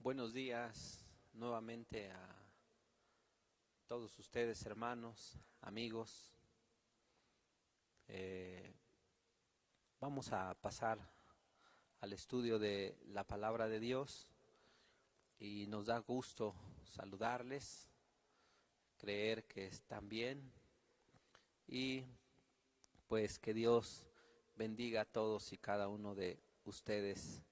Buenos días nuevamente a todos ustedes, hermanos, amigos. Vamos a pasar al estudio de la palabra de Dios y nos da gusto saludarles, creer que están bien y pues que Dios bendiga a todos y cada uno de ustedes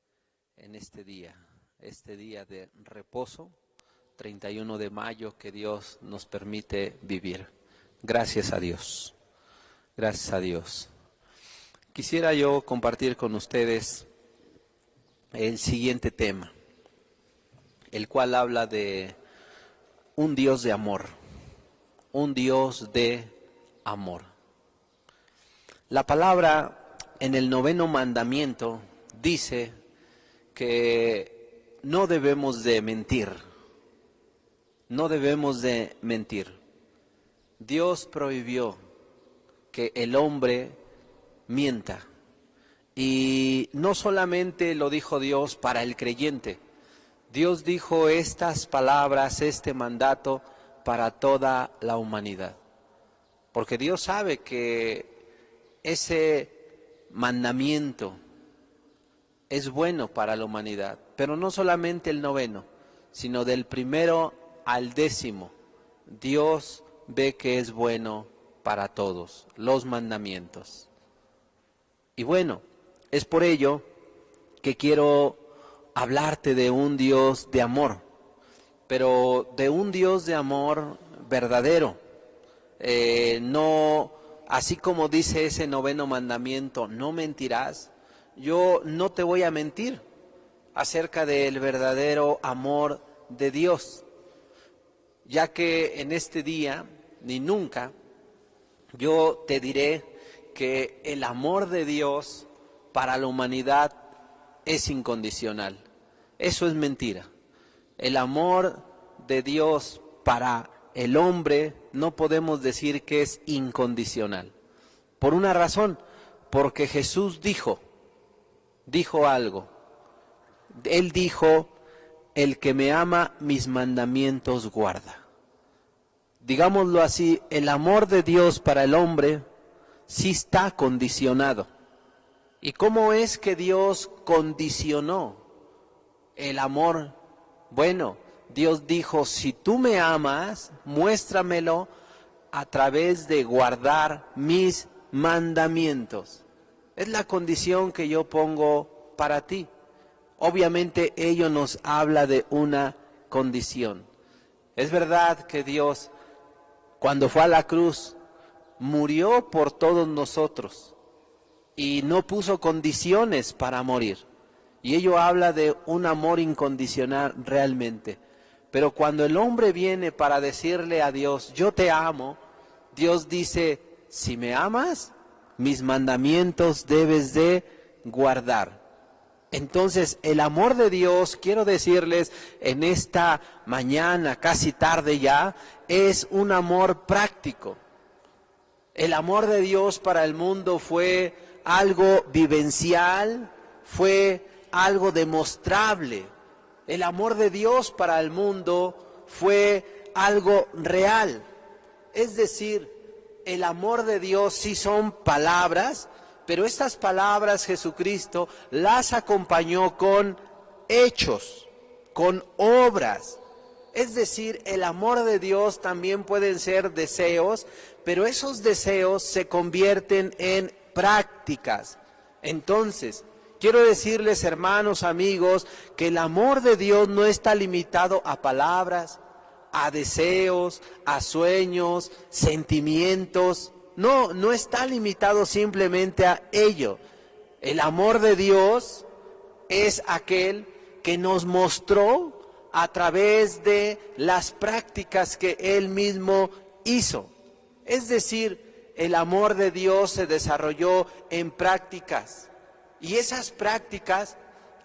en este día de reposo, 31 de mayo, que Dios nos permite vivir. Gracias a Dios. Gracias a Dios. Quisiera yo compartir con ustedes el siguiente tema, el cual habla de un Dios de amor, un Dios de amor. La palabra en el 9º mandamiento dice que no debemos de mentir, no debemos de mentir. Dios prohibió que el hombre mienta. Y no solamente lo dijo Dios para el creyente, Dios dijo estas palabras, este mandato para toda la humanidad. Porque Dios sabe que ese mandamiento es bueno para la humanidad, pero no solamente el 9º, sino del 1 al 10º. Dios ve que es bueno para todos, los mandamientos. Y bueno, es por ello que quiero hablarte de un Dios de amor, pero de un Dios de amor verdadero. No, así como dice ese 9º mandamiento, no mentirás. Yo no te voy a mentir acerca del verdadero amor de Dios, ya que en este día, ni nunca, yo te diré que el amor de Dios para la humanidad es incondicional. Eso es mentira. El amor de Dios para el hombre no podemos decir que es incondicional. Por una razón, porque Jesús dijo algo. Él dijo, el que me ama, mis mandamientos guarda. Digámoslo así, el amor de Dios para el hombre sí está condicionado. ¿Y cómo es que Dios condicionó el amor? Bueno, Dios dijo, si tú me amas, muéstramelo a través de guardar mis mandamientos. Es la condición que yo pongo para ti. Obviamente ello nos habla de una condición. Es verdad que Dios, cuando fue a la cruz, murió por todos nosotros y no puso condiciones para morir. Y ello habla de un amor incondicional realmente. Pero cuando el hombre viene para decirle a Dios, yo te amo, Dios dice, si me amas, mis mandamientos debes de guardar. Entonces, el amor de Dios, quiero decirles en esta mañana, casi tarde ya, es un amor práctico. El amor de Dios para el mundo fue algo vivencial, fue algo demostrable. El amor de Dios para el mundo fue algo real. Es decir, el amor de Dios sí son palabras, pero estas palabras Jesucristo las acompañó con hechos, con obras. Es decir, el amor de Dios también pueden ser deseos, pero esos deseos se convierten en prácticas. Entonces, quiero decirles, hermanos, amigos, que el amor de Dios no está limitado a palabras, a deseos, a sueños, sentimientos. No está limitado simplemente a ello. El amor de Dios es aquel que nos mostró a través de las prácticas que Él mismo hizo. Es decir, el amor de Dios se desarrolló en prácticas. Y esas prácticas,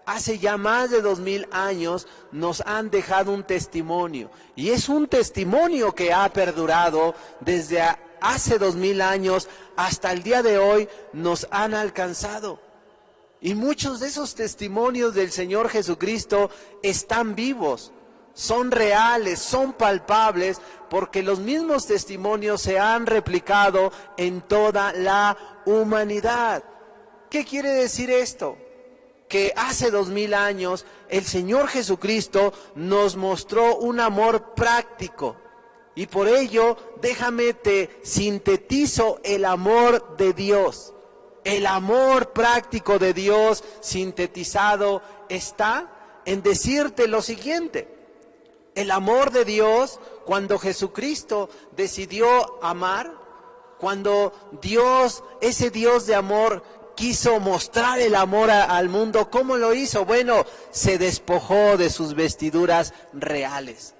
hace ya más de 2000 años, nos han dejado un testimonio. Y es un testimonio que ha perdurado desde hace 2000 años hasta el día de hoy, nos han alcanzado. Y muchos de esos testimonios del Señor Jesucristo están vivos, son reales, son palpables, porque los mismos testimonios se han replicado en toda la humanidad. ¿Qué quiere decir esto? Que hace 2000 años el Señor Jesucristo nos mostró un amor práctico. Y por ello, déjame te sintetizo el amor de Dios. El amor práctico de Dios sintetizado está en decirte lo siguiente. El amor de Dios, cuando Jesucristo decidió amar, cuando Dios, ese Dios de amor, quiso mostrar el amor al mundo, ¿cómo lo hizo? Bueno, se despojó de sus vestiduras reales.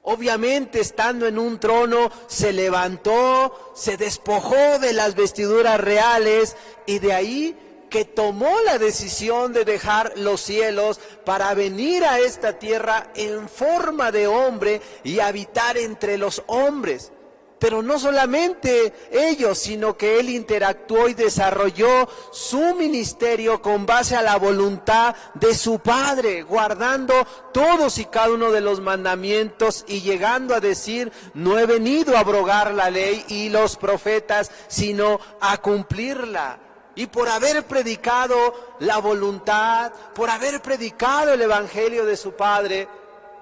Obviamente, estando en un trono, se levantó, se despojó de las vestiduras reales y de ahí que tomó la decisión de dejar los cielos para venir a esta tierra en forma de hombre y habitar entre los hombres. Pero no solamente ellos, sino que Él interactuó y desarrolló su ministerio con base a la voluntad de su Padre, guardando todos y cada uno de los mandamientos y llegando a decir, no he venido a abrogar la ley y los profetas, sino a cumplirla. Y por haber predicado la voluntad, por haber predicado el evangelio de su Padre,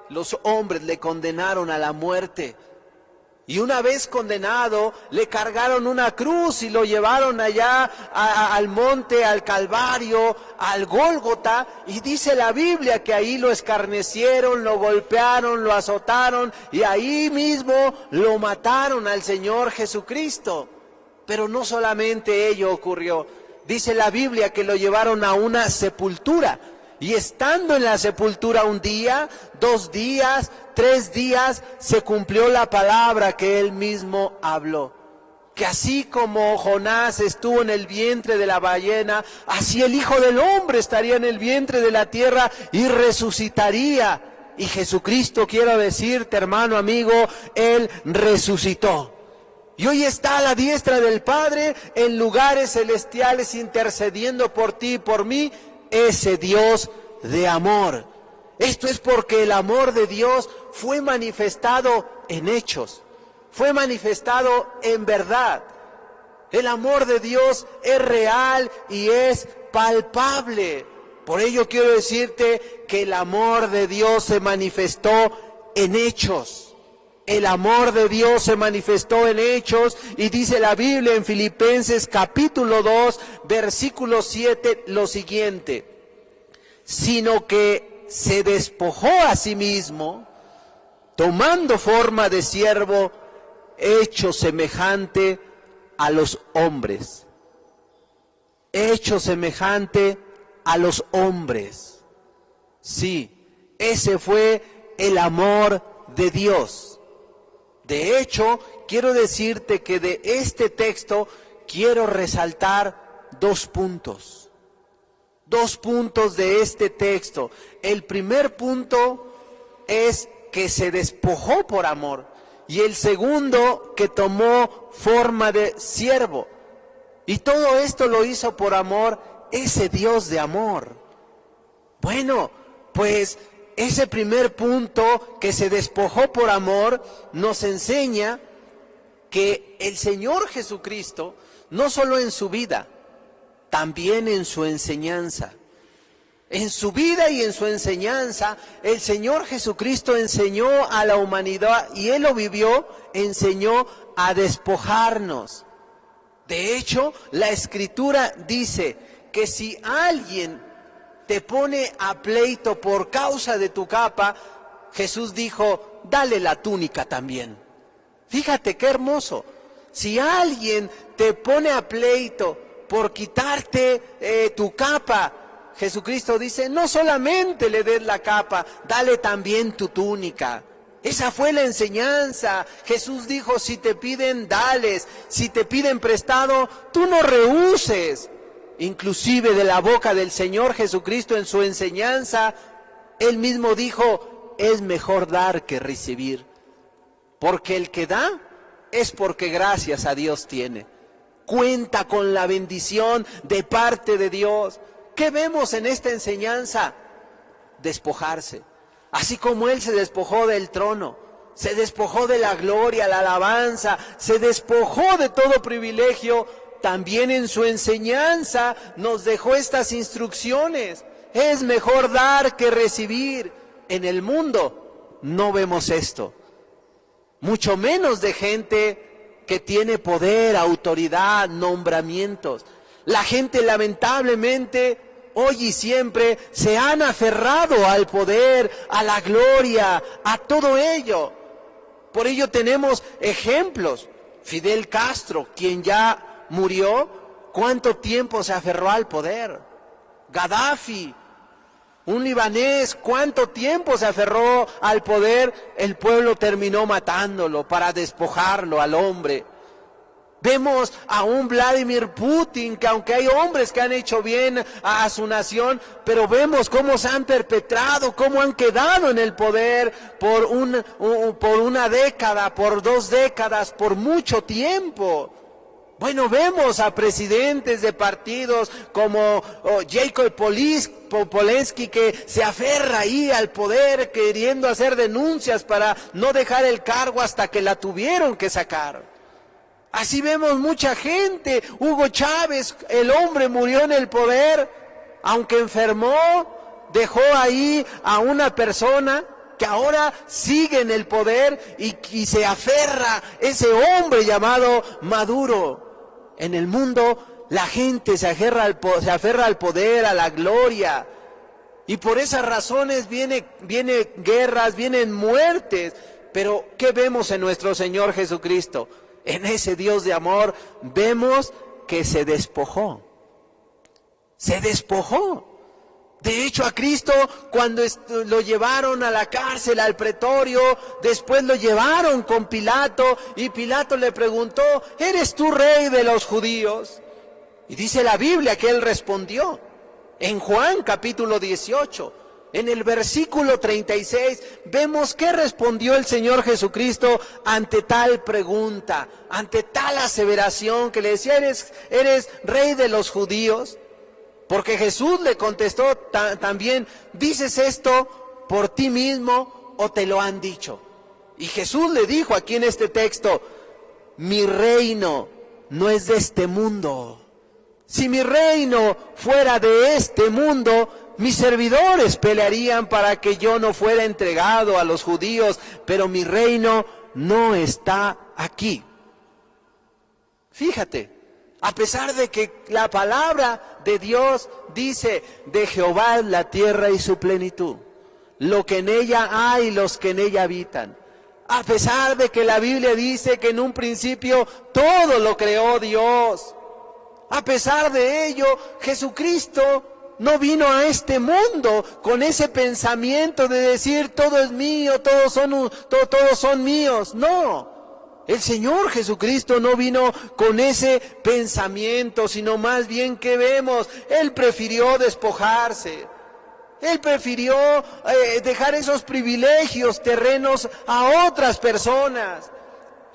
los hombres le condenaron a la muerte. Y una vez condenado, le cargaron una cruz y lo llevaron allá al monte, al Calvario, al Gólgota. Y dice la Biblia que ahí lo escarnecieron, lo golpearon, lo azotaron y ahí mismo lo mataron al Señor Jesucristo. Pero no solamente ello ocurrió. Dice la Biblia que lo llevaron a una sepultura. Y estando en la sepultura un día, 2 días, 3 días, se cumplió la palabra que Él mismo habló. Que así como Jonás estuvo en el vientre de la ballena, así el Hijo del Hombre estaría en el vientre de la tierra y resucitaría. Y Jesucristo, quiero decirte, hermano, amigo, Él resucitó. Y hoy está a la diestra del Padre en lugares celestiales intercediendo por ti y por mí, ese Dios de amor. Esto es porque el amor de Dios fue manifestado en hechos, fue manifestado en verdad. El amor de Dios es real y es palpable. Por ello quiero decirte que el amor de Dios se manifestó en hechos. El amor de Dios se manifestó en hechos y dice la Biblia en Filipenses capítulo 2, versículo 7 lo siguiente. Sino que se despojó a sí mismo, tomando forma de siervo, hecho semejante a los hombres. Hecho semejante a los hombres. Sí, ese fue el amor de Dios. De hecho, quiero decirte que de este texto quiero resaltar 2 puntos. 2 puntos de este texto. El primer punto es que se despojó por amor. Y el segundo, que tomó forma de siervo. Y todo esto lo hizo por amor, ese Dios de amor. Bueno, pues ese primer punto, que se despojó por amor, nos enseña que el Señor Jesucristo, no solo en su vida, también en su enseñanza. En su vida y en su enseñanza, el Señor Jesucristo enseñó a la humanidad, y Él lo vivió, enseñó a despojarnos. De hecho, la Escritura dice que si alguien te pone a pleito por causa de tu capa, Jesús dijo, dale la túnica también. Fíjate qué hermoso. Si alguien te pone a pleito por quitarte tu capa, Jesucristo dice, no solamente le des la capa, dale también tu túnica. Esa fue la enseñanza. Jesús dijo, si te piden, dales. Si te piden prestado, tú no rehuses. Inclusive de la boca del Señor Jesucristo en su enseñanza, Él mismo dijo, es mejor dar que recibir. Porque el que da es porque gracias a Dios tiene. Cuenta con la bendición de parte de Dios. ¿Qué vemos en esta enseñanza? Despojarse. Así como Él se despojó del trono, se despojó de la gloria, la alabanza, se despojó de todo privilegio, también en su enseñanza nos dejó estas instrucciones. Es mejor dar que recibir. En el mundo no vemos esto. Mucho menos de gente que tiene poder, autoridad, nombramientos. La gente lamentablemente hoy y siempre se han aferrado al poder, a la gloria, a todo ello. Por ello tenemos ejemplos. Fidel Castro, quien ya murió, ¿cuánto tiempo se aferró al poder? Gaddafi, un libanés, ¿cuánto tiempo se aferró al poder? El pueblo terminó matándolo para despojarlo al hombre. Vemos a un Vladimir Putin, que aunque hay hombres que han hecho bien a su nación, pero vemos cómo se han perpetrado, cómo han quedado en el poder por una década, por 2 décadas, por mucho tiempo. Bueno, vemos a presidentes de partidos como Jacob Polensky, que se aferra ahí al poder queriendo hacer denuncias para no dejar el cargo hasta que la tuvieron que sacar. Así vemos mucha gente. Hugo Chávez, el hombre, murió en el poder, aunque enfermó, dejó ahí a una persona que ahora sigue en el poder y se aferra ese hombre llamado Maduro. En el mundo la gente se aferra al poder, a la gloria. Y por esas razones vienen guerras, vienen muertes. Pero ¿qué vemos en nuestro Señor Jesucristo? En ese Dios de amor vemos que se despojó. Se despojó. De hecho, a Cristo, cuando lo llevaron a la cárcel, al pretorio, después lo llevaron con Pilato, y Pilato le preguntó: ¿eres tú rey de los judíos? Y dice la Biblia que él respondió. En Juan capítulo 18, en el versículo 36, vemos qué respondió el Señor Jesucristo ante tal pregunta, ante tal aseveración que le decía: ¿eres rey de los judíos? Porque Jesús le contestó también: ¿dices esto por ti mismo o te lo han dicho? Y Jesús le dijo aquí en este texto: mi reino no es de este mundo. Si mi reino fuera de este mundo, mis servidores pelearían para que yo no fuera entregado a los judíos, pero mi reino no está aquí. Fíjate. A pesar de que la palabra de Dios dice: de Jehová es la tierra y su plenitud, lo que en ella hay y los que en ella habitan. A pesar de que la Biblia dice que en un principio todo lo creó Dios. A pesar de ello, Jesucristo no vino a este mundo con ese pensamiento de decir: todo es mío, todos son míos. No. El Señor Jesucristo no vino con ese pensamiento, sino más bien, ¿qué vemos? Él prefirió despojarse. Él prefirió dejar esos privilegios terrenos a otras personas.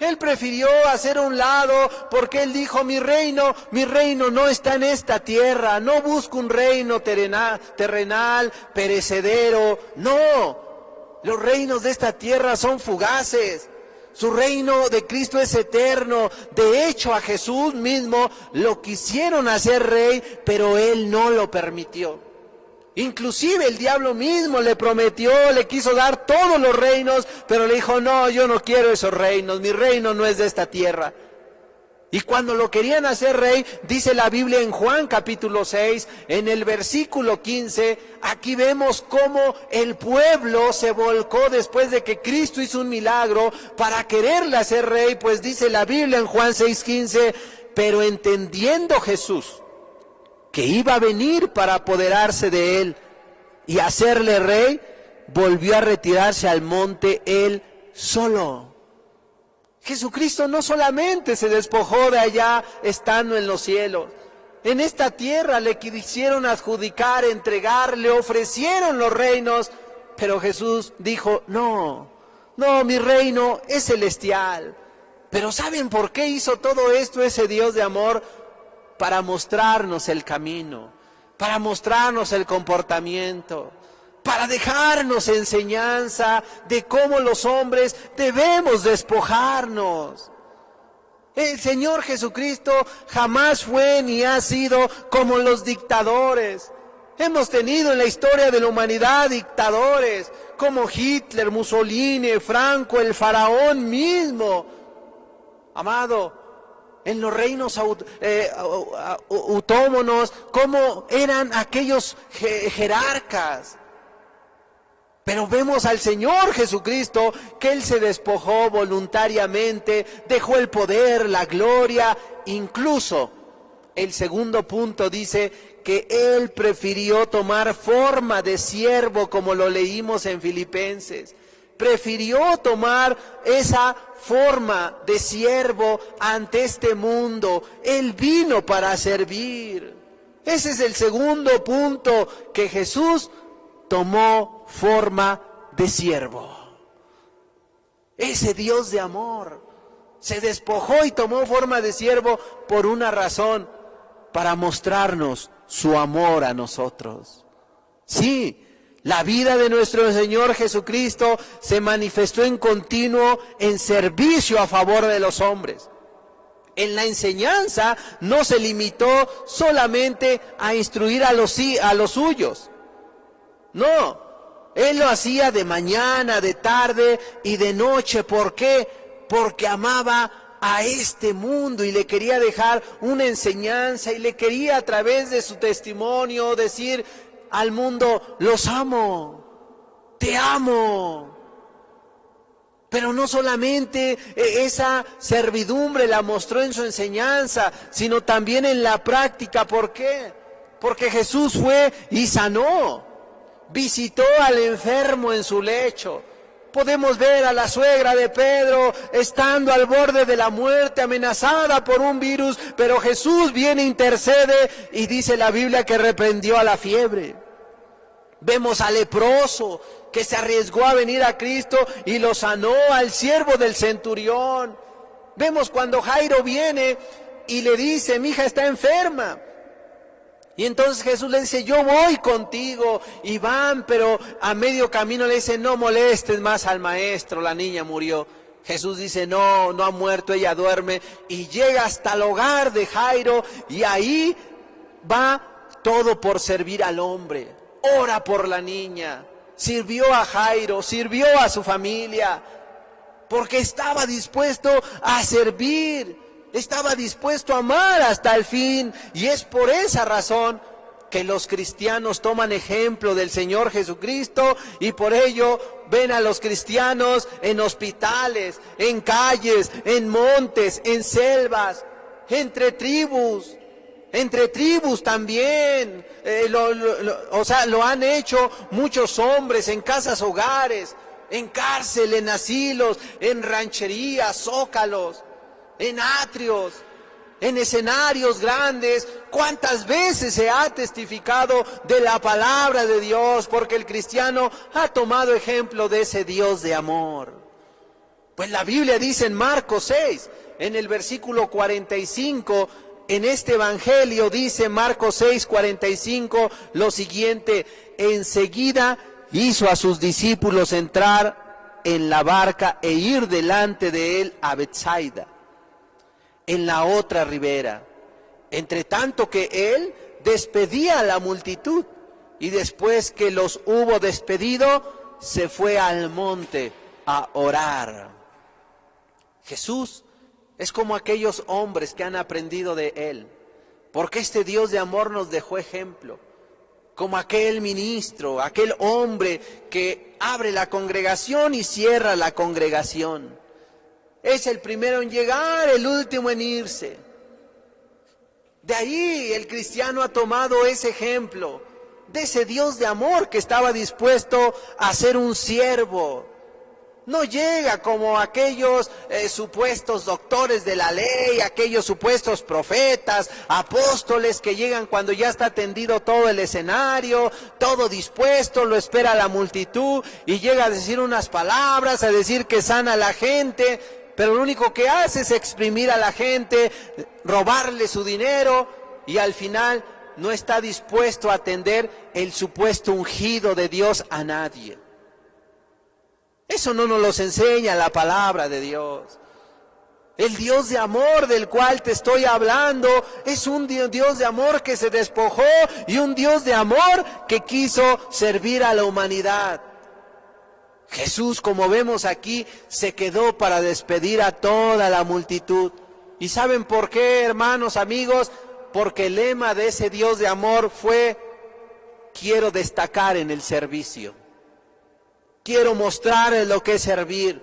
Él prefirió hacer un lado porque Él dijo: mi reino no está en esta tierra. No busco un reino terrenal, perecedero. No, los reinos de esta tierra son fugaces. Su reino de Cristo es eterno. De hecho, a Jesús mismo lo quisieron hacer rey, pero Él no lo permitió. Inclusive el diablo mismo le prometió, le quiso dar todos los reinos, pero le dijo: no, yo no quiero esos reinos, mi reino no es de esta tierra. Y cuando lo querían hacer rey, dice la Biblia en Juan capítulo 6, en el versículo 15, aquí vemos cómo el pueblo se volcó después de que Cristo hizo un milagro para quererle hacer rey. Pues dice la Biblia en Juan 6:15, pero entendiendo Jesús que iba a venir para apoderarse de él y hacerle rey, volvió a retirarse al monte él solo. Jesucristo no solamente se despojó de allá estando en los cielos. En esta tierra le quisieron adjudicar, entregar, le ofrecieron los reinos, pero Jesús dijo: no, mi reino es celestial. Pero ¿saben por qué hizo todo esto ese Dios de amor? Para mostrarnos el camino, para mostrarnos el comportamiento, para dejarnos enseñanza de cómo los hombres debemos despojarnos. El Señor Jesucristo jamás fue ni ha sido como los dictadores. Hemos tenido en la historia de la humanidad dictadores como Hitler, Mussolini, Franco, el faraón mismo. Amado, en los reinos autónomos, cómo eran aquellos jerarcas. Pero vemos al Señor Jesucristo que Él se despojó voluntariamente, dejó el poder, la gloria, incluso el segundo punto dice que Él prefirió tomar forma de siervo, como lo leímos en Filipenses. Prefirió tomar esa forma de siervo ante este mundo. Él vino para servir. Ese es el segundo punto, que Jesús tomó forma de siervo. Ese Dios de amor se despojó y tomó forma de siervo por una razón, para mostrarnos su amor a nosotros. Sí, la vida de nuestro Señor Jesucristo se manifestó en continuo en servicio a favor de los hombres. En la enseñanza no se limitó solamente a instruir a los suyos. No, Él lo hacía de mañana, de tarde y de noche. ¿Por qué? Porque amaba a este mundo y le quería dejar una enseñanza y le quería a través de su testimonio decir al mundo: los amo, te amo. Pero no solamente esa servidumbre la mostró en su enseñanza, sino también en la práctica. ¿Por qué? Porque Jesús fue y sanó. Visitó al enfermo en su lecho. Podemos ver a la suegra de Pedro estando al borde de la muerte, amenazada por un virus, pero Jesús viene, intercede y dice la Biblia que reprendió a la fiebre. Vemos al leproso que se arriesgó a venir a Cristo y lo sanó, al siervo del centurión. Vemos cuando Jairo viene y le dice: mi hija está enferma. Y entonces Jesús le dice: yo voy contigo. Y van, pero a medio camino le dice: no molestes más al maestro, la niña murió. Jesús dice: no ha muerto, ella duerme. Y llega hasta el hogar de Jairo y ahí va todo por servir al hombre. Ora por la niña, sirvió a Jairo, sirvió a su familia, porque estaba dispuesto a servir. Estaba dispuesto a amar hasta el fin, y es por esa razón que los cristianos toman ejemplo del Señor Jesucristo, y por ello ven a los cristianos en hospitales, en calles, en montes, en selvas, entre tribus también. Lo han hecho muchos hombres en casas hogares, en cárcel, en asilos, en rancherías, zócalos, en atrios, en escenarios grandes. ¿Cuántas veces se ha testificado de la palabra de Dios? Porque el cristiano ha tomado ejemplo de ese Dios de amor. Pues la Biblia dice en Marcos 6, en el versículo 45, en este evangelio dice Marcos 6, 45, lo siguiente: enseguida hizo a sus discípulos entrar en la barca e ir delante de él a Betsaida, en la otra ribera, entre tanto que él despedía a la multitud, y después que los hubo despedido, se fue al monte a orar. Jesús es como aquellos hombres que han aprendido de él, porque este Dios de amor nos dejó ejemplo, como aquel ministro, aquel hombre que abre la congregación y cierra la congregación. Es el primero en llegar, el último en irse. De ahí el cristiano ha tomado ese ejemplo, de ese Dios de amor que estaba dispuesto a ser un siervo. No llega como aquellos supuestos doctores de la ley, aquellos supuestos profetas, apóstoles que llegan cuando ya está tendido todo el escenario, todo dispuesto, lo espera la multitud y llega a decir unas palabras, a decir que sana a la gente, pero lo único que hace es exprimir a la gente, robarle su dinero y al final no está dispuesto a atender el supuesto ungido de Dios a nadie. Eso no nos lo enseña la palabra de Dios. El Dios de amor del cual te estoy hablando es un Dios de amor que se despojó y un Dios de amor que quiso servir a la humanidad. Jesús, como vemos aquí, se quedó para despedir a toda la multitud. ¿Y saben por qué, hermanos, amigos? Porque el lema de ese Dios de amor fue: quiero destacar en el servicio. Quiero mostrarles lo que es servir.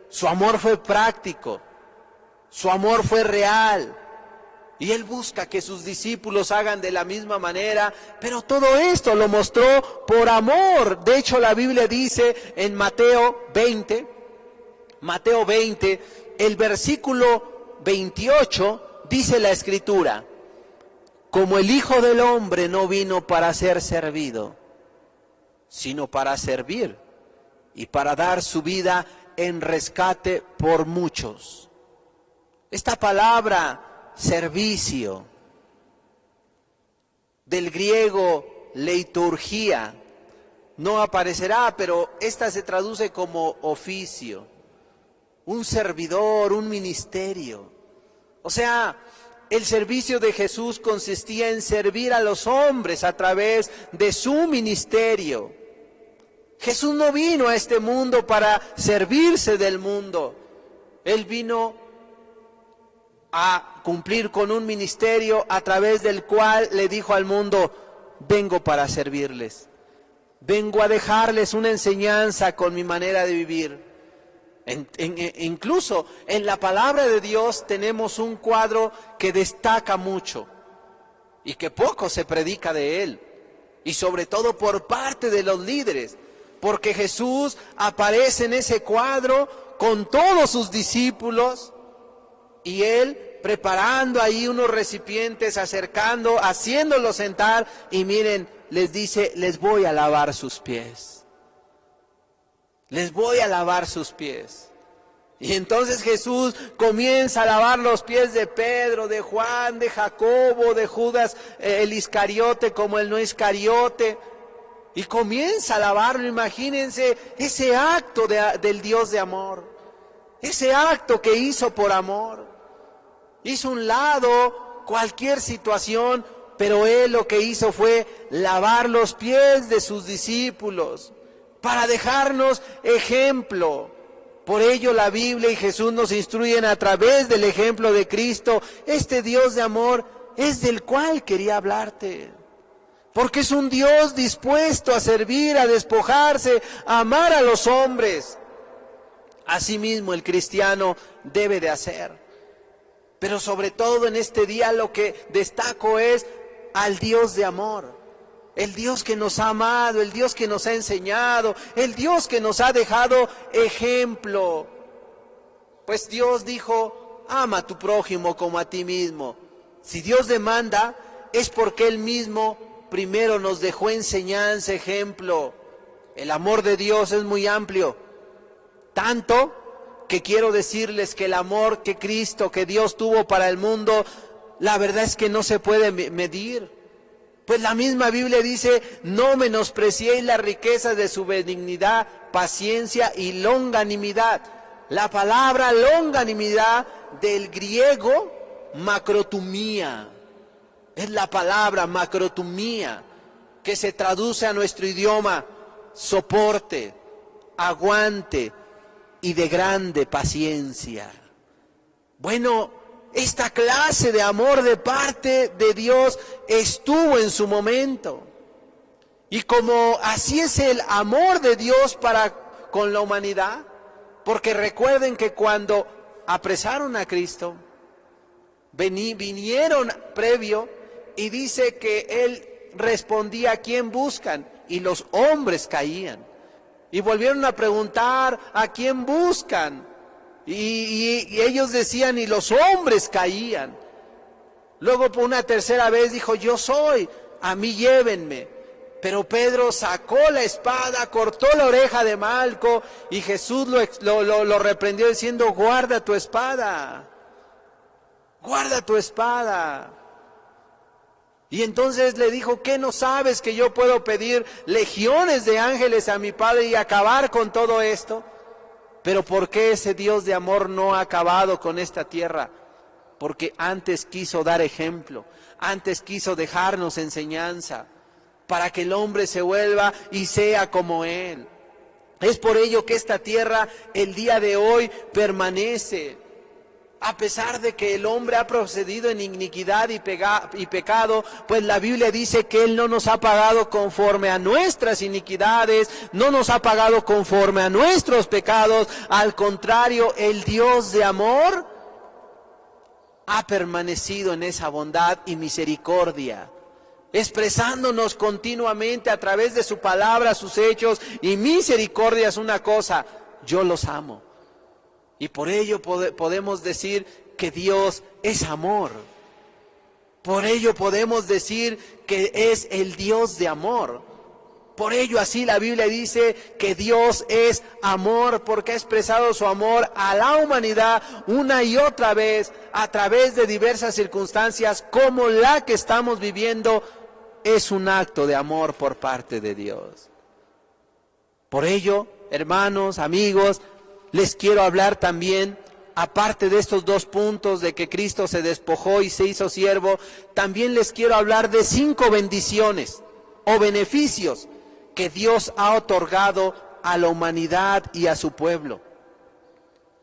Su amor fue práctico. Su amor fue real. Y Él busca que sus discípulos hagan de la misma manera, pero todo esto lo mostró por amor. De hecho, la Biblia dice en Mateo 20, el versículo 28, dice la Escritura: como el Hijo del Hombre no vino para ser servido, sino para servir y para dar su vida en rescate por muchos. Esta palabra servicio, del griego liturgia, no aparecerá, pero esta se traduce como oficio, un servidor, un ministerio. O sea, el servicio de Jesús consistía en servir a los hombres a través de su ministerio. Jesús no vino a este mundo para servirse del mundo. Él vino a cumplir con un ministerio a través del cual le dijo al mundo: vengo para servirles. Vengo a dejarles una enseñanza con mi manera de vivir. Incluso en la palabra de Dios tenemos un cuadro que destaca mucho y que poco se predica de él, y sobre todo por parte de los líderes, porque Jesús aparece en ese cuadro con todos sus discípulos y Él preparando ahí unos recipientes, acercando, haciéndolos sentar, y miren, les dice: les voy a lavar sus pies. Les voy a lavar sus pies. Y entonces Jesús comienza a lavar los pies de Pedro, de Juan, de Jacobo, de Judas, el Iscariote como el no Iscariote. Y comienza a lavarlo. Imagínense ese acto del Dios de amor. Ese acto que hizo por amor. Hizo un lado cualquier situación, pero Él lo que hizo fue lavar los pies de sus discípulos para dejarnos ejemplo. Por ello la Biblia y Jesús nos instruyen a través del ejemplo de Cristo. Este Dios de amor es del cual quería hablarte. Porque es un Dios dispuesto a servir, a despojarse, a amar a los hombres. Asimismo el cristiano debe de hacer. Pero sobre todo en este día lo que destaco es al Dios de amor. El Dios que nos ha amado, el Dios que nos ha enseñado, el Dios que nos ha dejado ejemplo. Pues Dios dijo: ama a tu prójimo como a ti mismo. Si Dios demanda, es porque Él mismo primero nos dejó enseñanza, ejemplo. El amor de Dios es muy amplio. Tanto que quiero decirles que el amor que Cristo, que Dios tuvo para el mundo, la verdad es que no se puede medir. Pues la misma Biblia dice: no menospreciéis las riquezas de su benignidad, paciencia y longanimidad. La palabra longanimidad del griego macrotumía. Es la palabra macrotumía que se traduce a nuestro idioma soporte, aguante y de grande paciencia. Bueno, esta clase de amor de parte de Dios estuvo en su momento. Y como así es el amor de Dios para con la humanidad, porque recuerden que cuando apresaron a Cristo, vinieron previo y dice que Él respondía: ¿a quién buscan? Y los hombres caían. Y volvieron a preguntar: ¿a quién buscan? Y ellos decían, y los hombres caían. Luego por una tercera vez dijo: yo soy, a mí llévenme. Pero Pedro sacó la espada, cortó la oreja de Malco, y Jesús lo reprendió diciendo: guarda tu espada, guarda tu espada. Y entonces le dijo, ¿qué no sabes que yo puedo pedir legiones de ángeles a mi Padre y acabar con todo esto? Pero ¿por qué ese Dios de amor no ha acabado con esta tierra? Porque antes quiso dar ejemplo, antes quiso dejarnos enseñanza, para que el hombre se vuelva y sea como Él. Es por ello que esta tierra el día de hoy permanece. A pesar de que el hombre ha procedido en iniquidad y pecado, pues la Biblia dice que Él no nos ha pagado conforme a nuestras iniquidades, no nos ha pagado conforme a nuestros pecados. Al contrario, el Dios de amor ha permanecido en esa bondad y misericordia, expresándonos continuamente a través de su palabra, sus hechos. Y misericordia es una cosa: yo los amo. Y por ello podemos decir que Dios es amor. Por ello podemos decir que es el Dios de amor. Por ello así la Biblia dice que Dios es amor, porque ha expresado su amor a la humanidad una y otra vez a través de diversas circunstancias, como la que estamos viviendo es un acto de amor por parte de Dios. Por ello, hermanos, amigos, les quiero hablar también, aparte de estos dos puntos de que Cristo se despojó y se hizo siervo, también les quiero hablar de 5 bendiciones o beneficios que Dios ha otorgado a la humanidad y a su pueblo.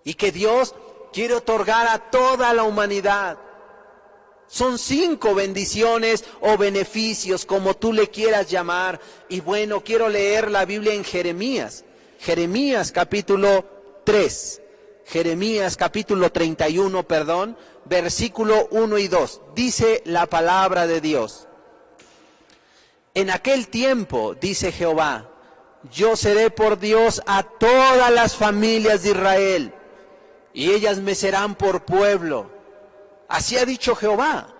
Y que Dios quiere otorgar a toda la humanidad. Son 5 bendiciones o beneficios, como tú le quieras llamar. Y bueno, quiero leer la Biblia en Jeremías. Jeremías capítulo 3, Jeremías capítulo 31, versículo 1 y 2. Dice la palabra de Dios: en aquel tiempo, dice Jehová, yo seré por Dios a todas las familias de Israel, y ellas me serán por pueblo. Así ha dicho Jehová: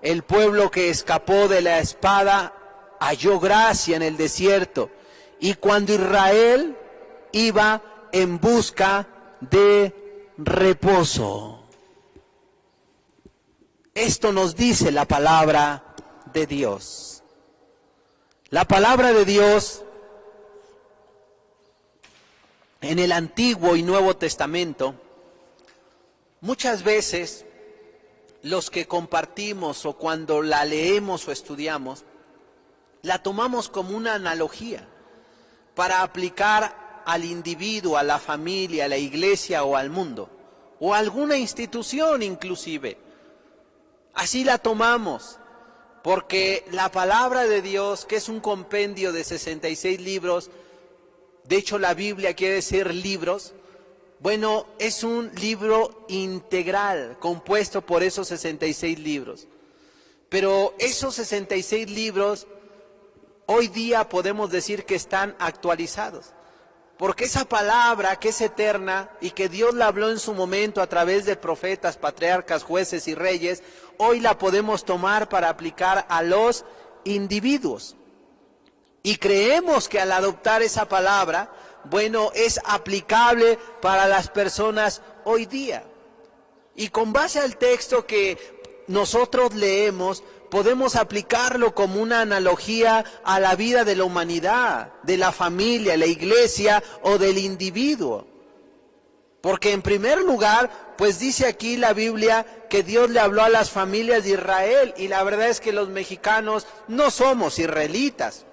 el pueblo que escapó de la espada halló gracia en el desierto, y cuando Israel iba en busca de reposo. Esto nos dice la palabra de Dios. La palabra de Dios en el Antiguo y Nuevo Testamento, muchas veces los que compartimos o cuando la leemos o estudiamos, la tomamos como una analogía para aplicar al individuo, a la familia, a la iglesia o al mundo, o a alguna institución inclusive. Así la tomamos, porque la palabra de Dios, que es un compendio de 66 libros, de hecho la Biblia quiere decir libros, bueno, es un libro integral, compuesto por esos 66 libros. Pero esos 66 libros, hoy día podemos decir que están actualizados. Porque esa palabra que es eterna y que Dios la habló en su momento a través de profetas, patriarcas, jueces y reyes, hoy la podemos tomar para aplicar a los individuos. Y creemos que al adoptar esa palabra, bueno, es aplicable para las personas hoy día. Y con base al texto que nosotros leemos, podemos aplicarlo como una analogía a la vida de la humanidad, de la familia, la iglesia o del individuo. Porque en primer lugar, pues dice aquí la Biblia que Dios le habló a las familias de Israel, y la verdad es que los mexicanos no somos israelitas,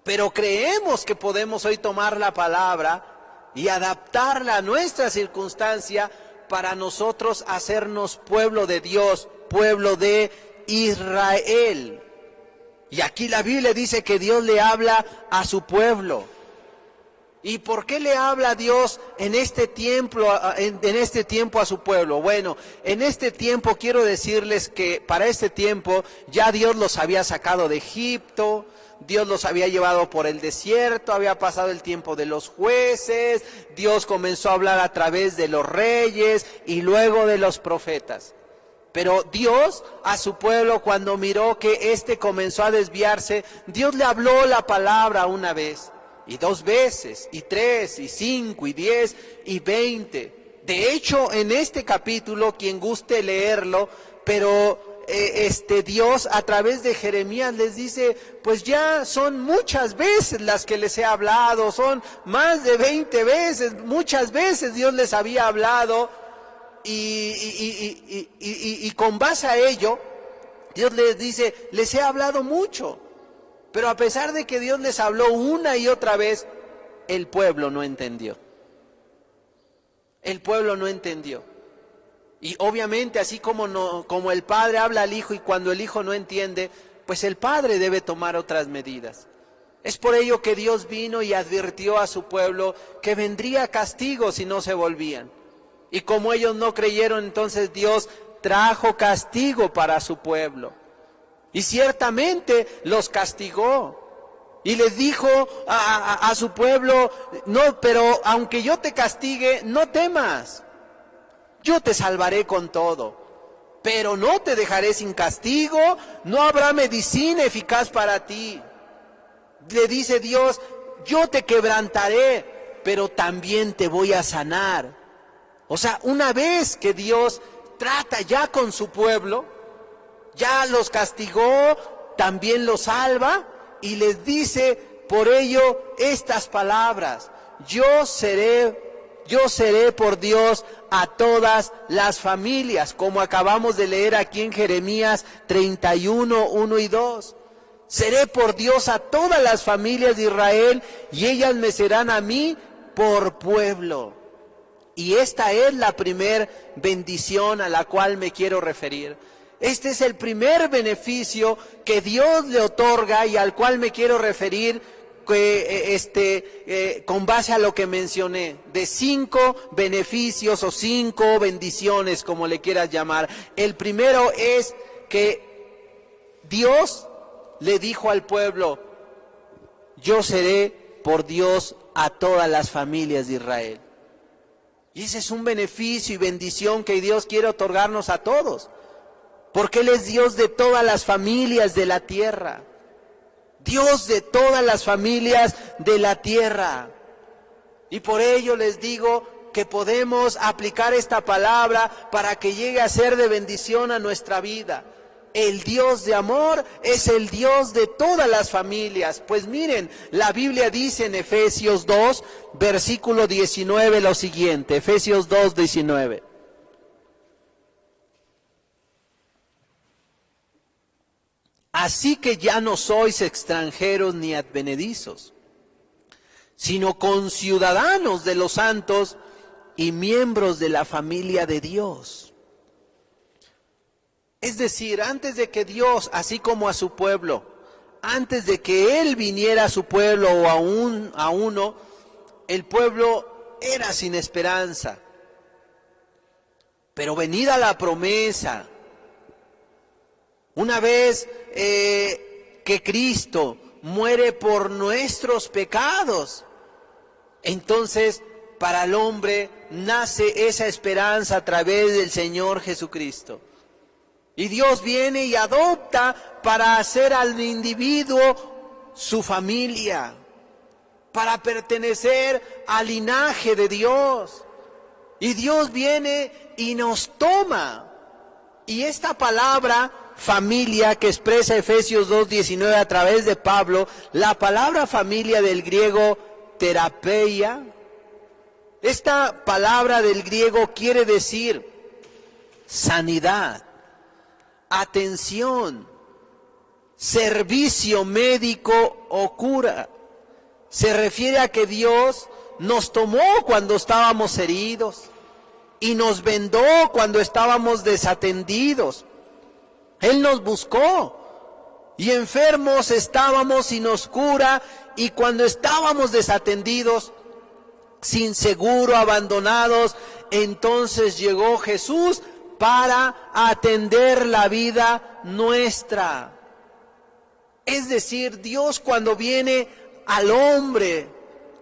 pero creemos que podemos hoy tomar la palabra y adaptarla a nuestra circunstancia para nosotros hacernos pueblo de Dios, pueblo de Israel. Y aquí la Biblia dice que Dios le habla a su pueblo. ¿Y por qué le habla Dios en este tiempo a su pueblo? Bueno, en este tiempo quiero decirles que para este tiempo ya Dios los había sacado de Egipto, Dios los había llevado por el desierto, había pasado el tiempo de los jueces, Dios comenzó a hablar a través de los reyes y luego de los profetas. Pero Dios a su pueblo, cuando miró que éste comenzó a desviarse, Dios le habló la palabra una vez, y 2 veces, y 3, y 5, y 10, y 20. De hecho, en este capítulo, quien guste leerlo, pero Dios a través de Jeremías les dice, pues ya son muchas veces las que les he hablado, son más de 20 veces, muchas veces Dios les había hablado y con base a ello, Dios les dice, les he hablado mucho, pero a pesar de que Dios les habló una y otra vez, el pueblo no entendió. El pueblo no entendió. Y obviamente así como el padre habla al hijo y cuando el hijo no entiende, pues el padre debe tomar otras medidas. Es por ello que Dios vino y advirtió a su pueblo que vendría castigo si no se volvían. Y como ellos no creyeron, entonces Dios trajo castigo para su pueblo. Y ciertamente los castigó. Y les dijo a su pueblo, no, pero aunque yo te castigue, no temas. Yo te salvaré con todo, pero no te dejaré sin castigo, no habrá medicina eficaz para ti. Le dice Dios, yo te quebrantaré, pero también te voy a sanar. O sea, una vez que Dios trata ya con su pueblo, ya los castigó, también los salva y les dice por ello estas palabras, yo seré por Dios a todas las familias, como acabamos de leer aquí en Jeremías 31, 1 y 2. Seré por Dios a todas las familias de Israel y ellas me serán a mí por pueblo. Y esta es la primer bendición a la cual me quiero referir. Este es el primer beneficio que Dios le otorga y al cual me quiero referir con base a lo que mencioné, de 5 beneficios o 5 bendiciones, como le quieras llamar. El primero es que Dios le dijo al pueblo, yo seré por Dios a todas las familias de Israel. Y ese es un beneficio y bendición que Dios quiere otorgarnos a todos, porque Él es Dios de todas las familias de la tierra. Dios de todas las familias de la tierra. Y por ello les digo que podemos aplicar esta palabra para que llegue a ser de bendición a nuestra vida. El Dios de amor es el Dios de todas las familias. Pues miren, la Biblia dice en Efesios 2, versículo 19 lo siguiente, Efesios 2, 19. Así que ya no sois extranjeros ni advenedizos, sino conciudadanos de los santos y miembros de la familia de Dios. Es decir, antes de que Dios, así como a su pueblo, antes de que Él viniera a su pueblo o a uno, el pueblo era sin esperanza. Pero venida la promesa, una vez que Cristo muere por nuestros pecados, entonces para el hombre nace esa esperanza a través del Señor Jesucristo. Y Dios viene y adopta para hacer al individuo su familia, para pertenecer al linaje de Dios. Y Dios viene y nos toma. Y esta palabra familia que expresa Efesios 2:19 a través de Pablo, la palabra familia del griego terapeia, esta palabra del griego quiere decir sanidad, atención, servicio médico o cura. Se refiere a que Dios nos tomó cuando estábamos heridos y nos vendó cuando estábamos desatendidos. Él nos buscó y enfermos estábamos y nos cura, y cuando estábamos desatendidos, sin seguro, abandonados, entonces llegó Jesús para atender la vida nuestra. Es decir, Dios cuando viene al hombre,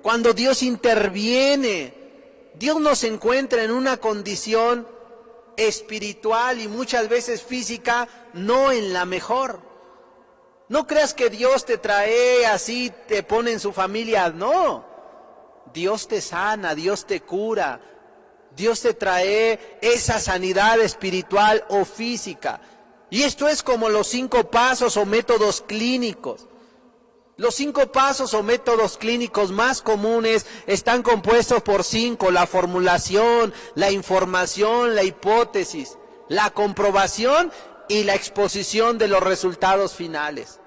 cuando Dios interviene, Dios nos encuentra en una condición espiritual y muchas veces física no en la mejor. No creas que Dios te trae así, te pone en su familia, no. Dios te sana, Dios te cura, Dios te trae esa sanidad espiritual o física. Y esto es como los 5 pasos o métodos clínicos. Los 5 pasos o métodos clínicos más comunes están compuestos por 5: la formulación, la información, la hipótesis, la comprobación y la exposición de los resultados finales.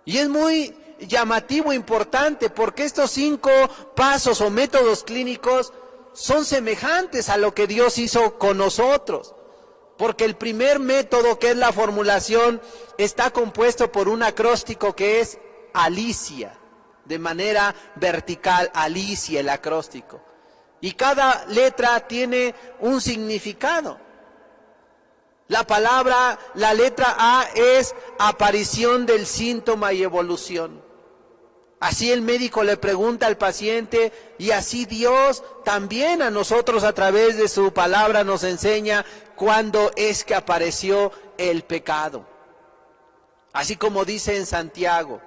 Y es muy llamativo, importante, porque estos 5 pasos o métodos clínicos son semejantes a lo que Dios hizo con nosotros. Porque el primer método, que es la formulación, está compuesto por un acróstico que es Alicia, de manera vertical, Alicia, el acróstico. Y cada letra tiene un significado. La letra A es aparición del síntoma y evolución. Así el médico le pregunta al paciente, y así Dios también a nosotros a través de su palabra nos enseña cuándo es que apareció el pecado. Así como dice en Santiago.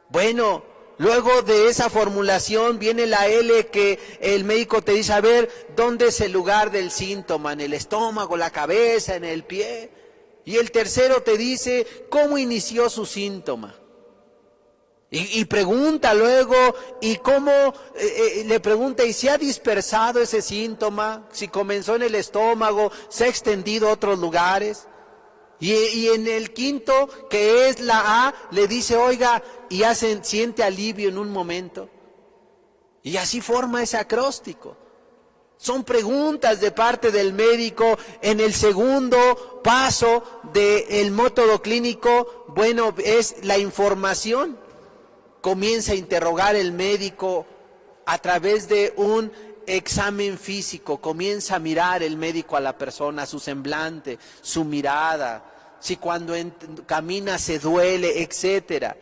Bueno, luego de esa formulación viene la L, que el médico te dice, a ver, ¿dónde es el lugar del síntoma? ¿En el estómago, la cabeza, en el pie? Y el tercero te dice, ¿cómo inició su síntoma? Y pregunta luego, y cómo, le pregunta, ¿y se ha dispersado ese síntoma? Si comenzó en el estómago, ¿se ha extendido a otros lugares? Y en el quinto, que es la A, le dice, oiga, y siente alivio en un momento. Y así forma ese acróstico. Son preguntas de parte del médico. En el segundo paso del método clínico, bueno, es la información. Comienza a interrogar el médico a través de un examen físico. Comienza a mirar el médico a la persona, su semblante, su mirada, si cuando camina se duele, etcétera.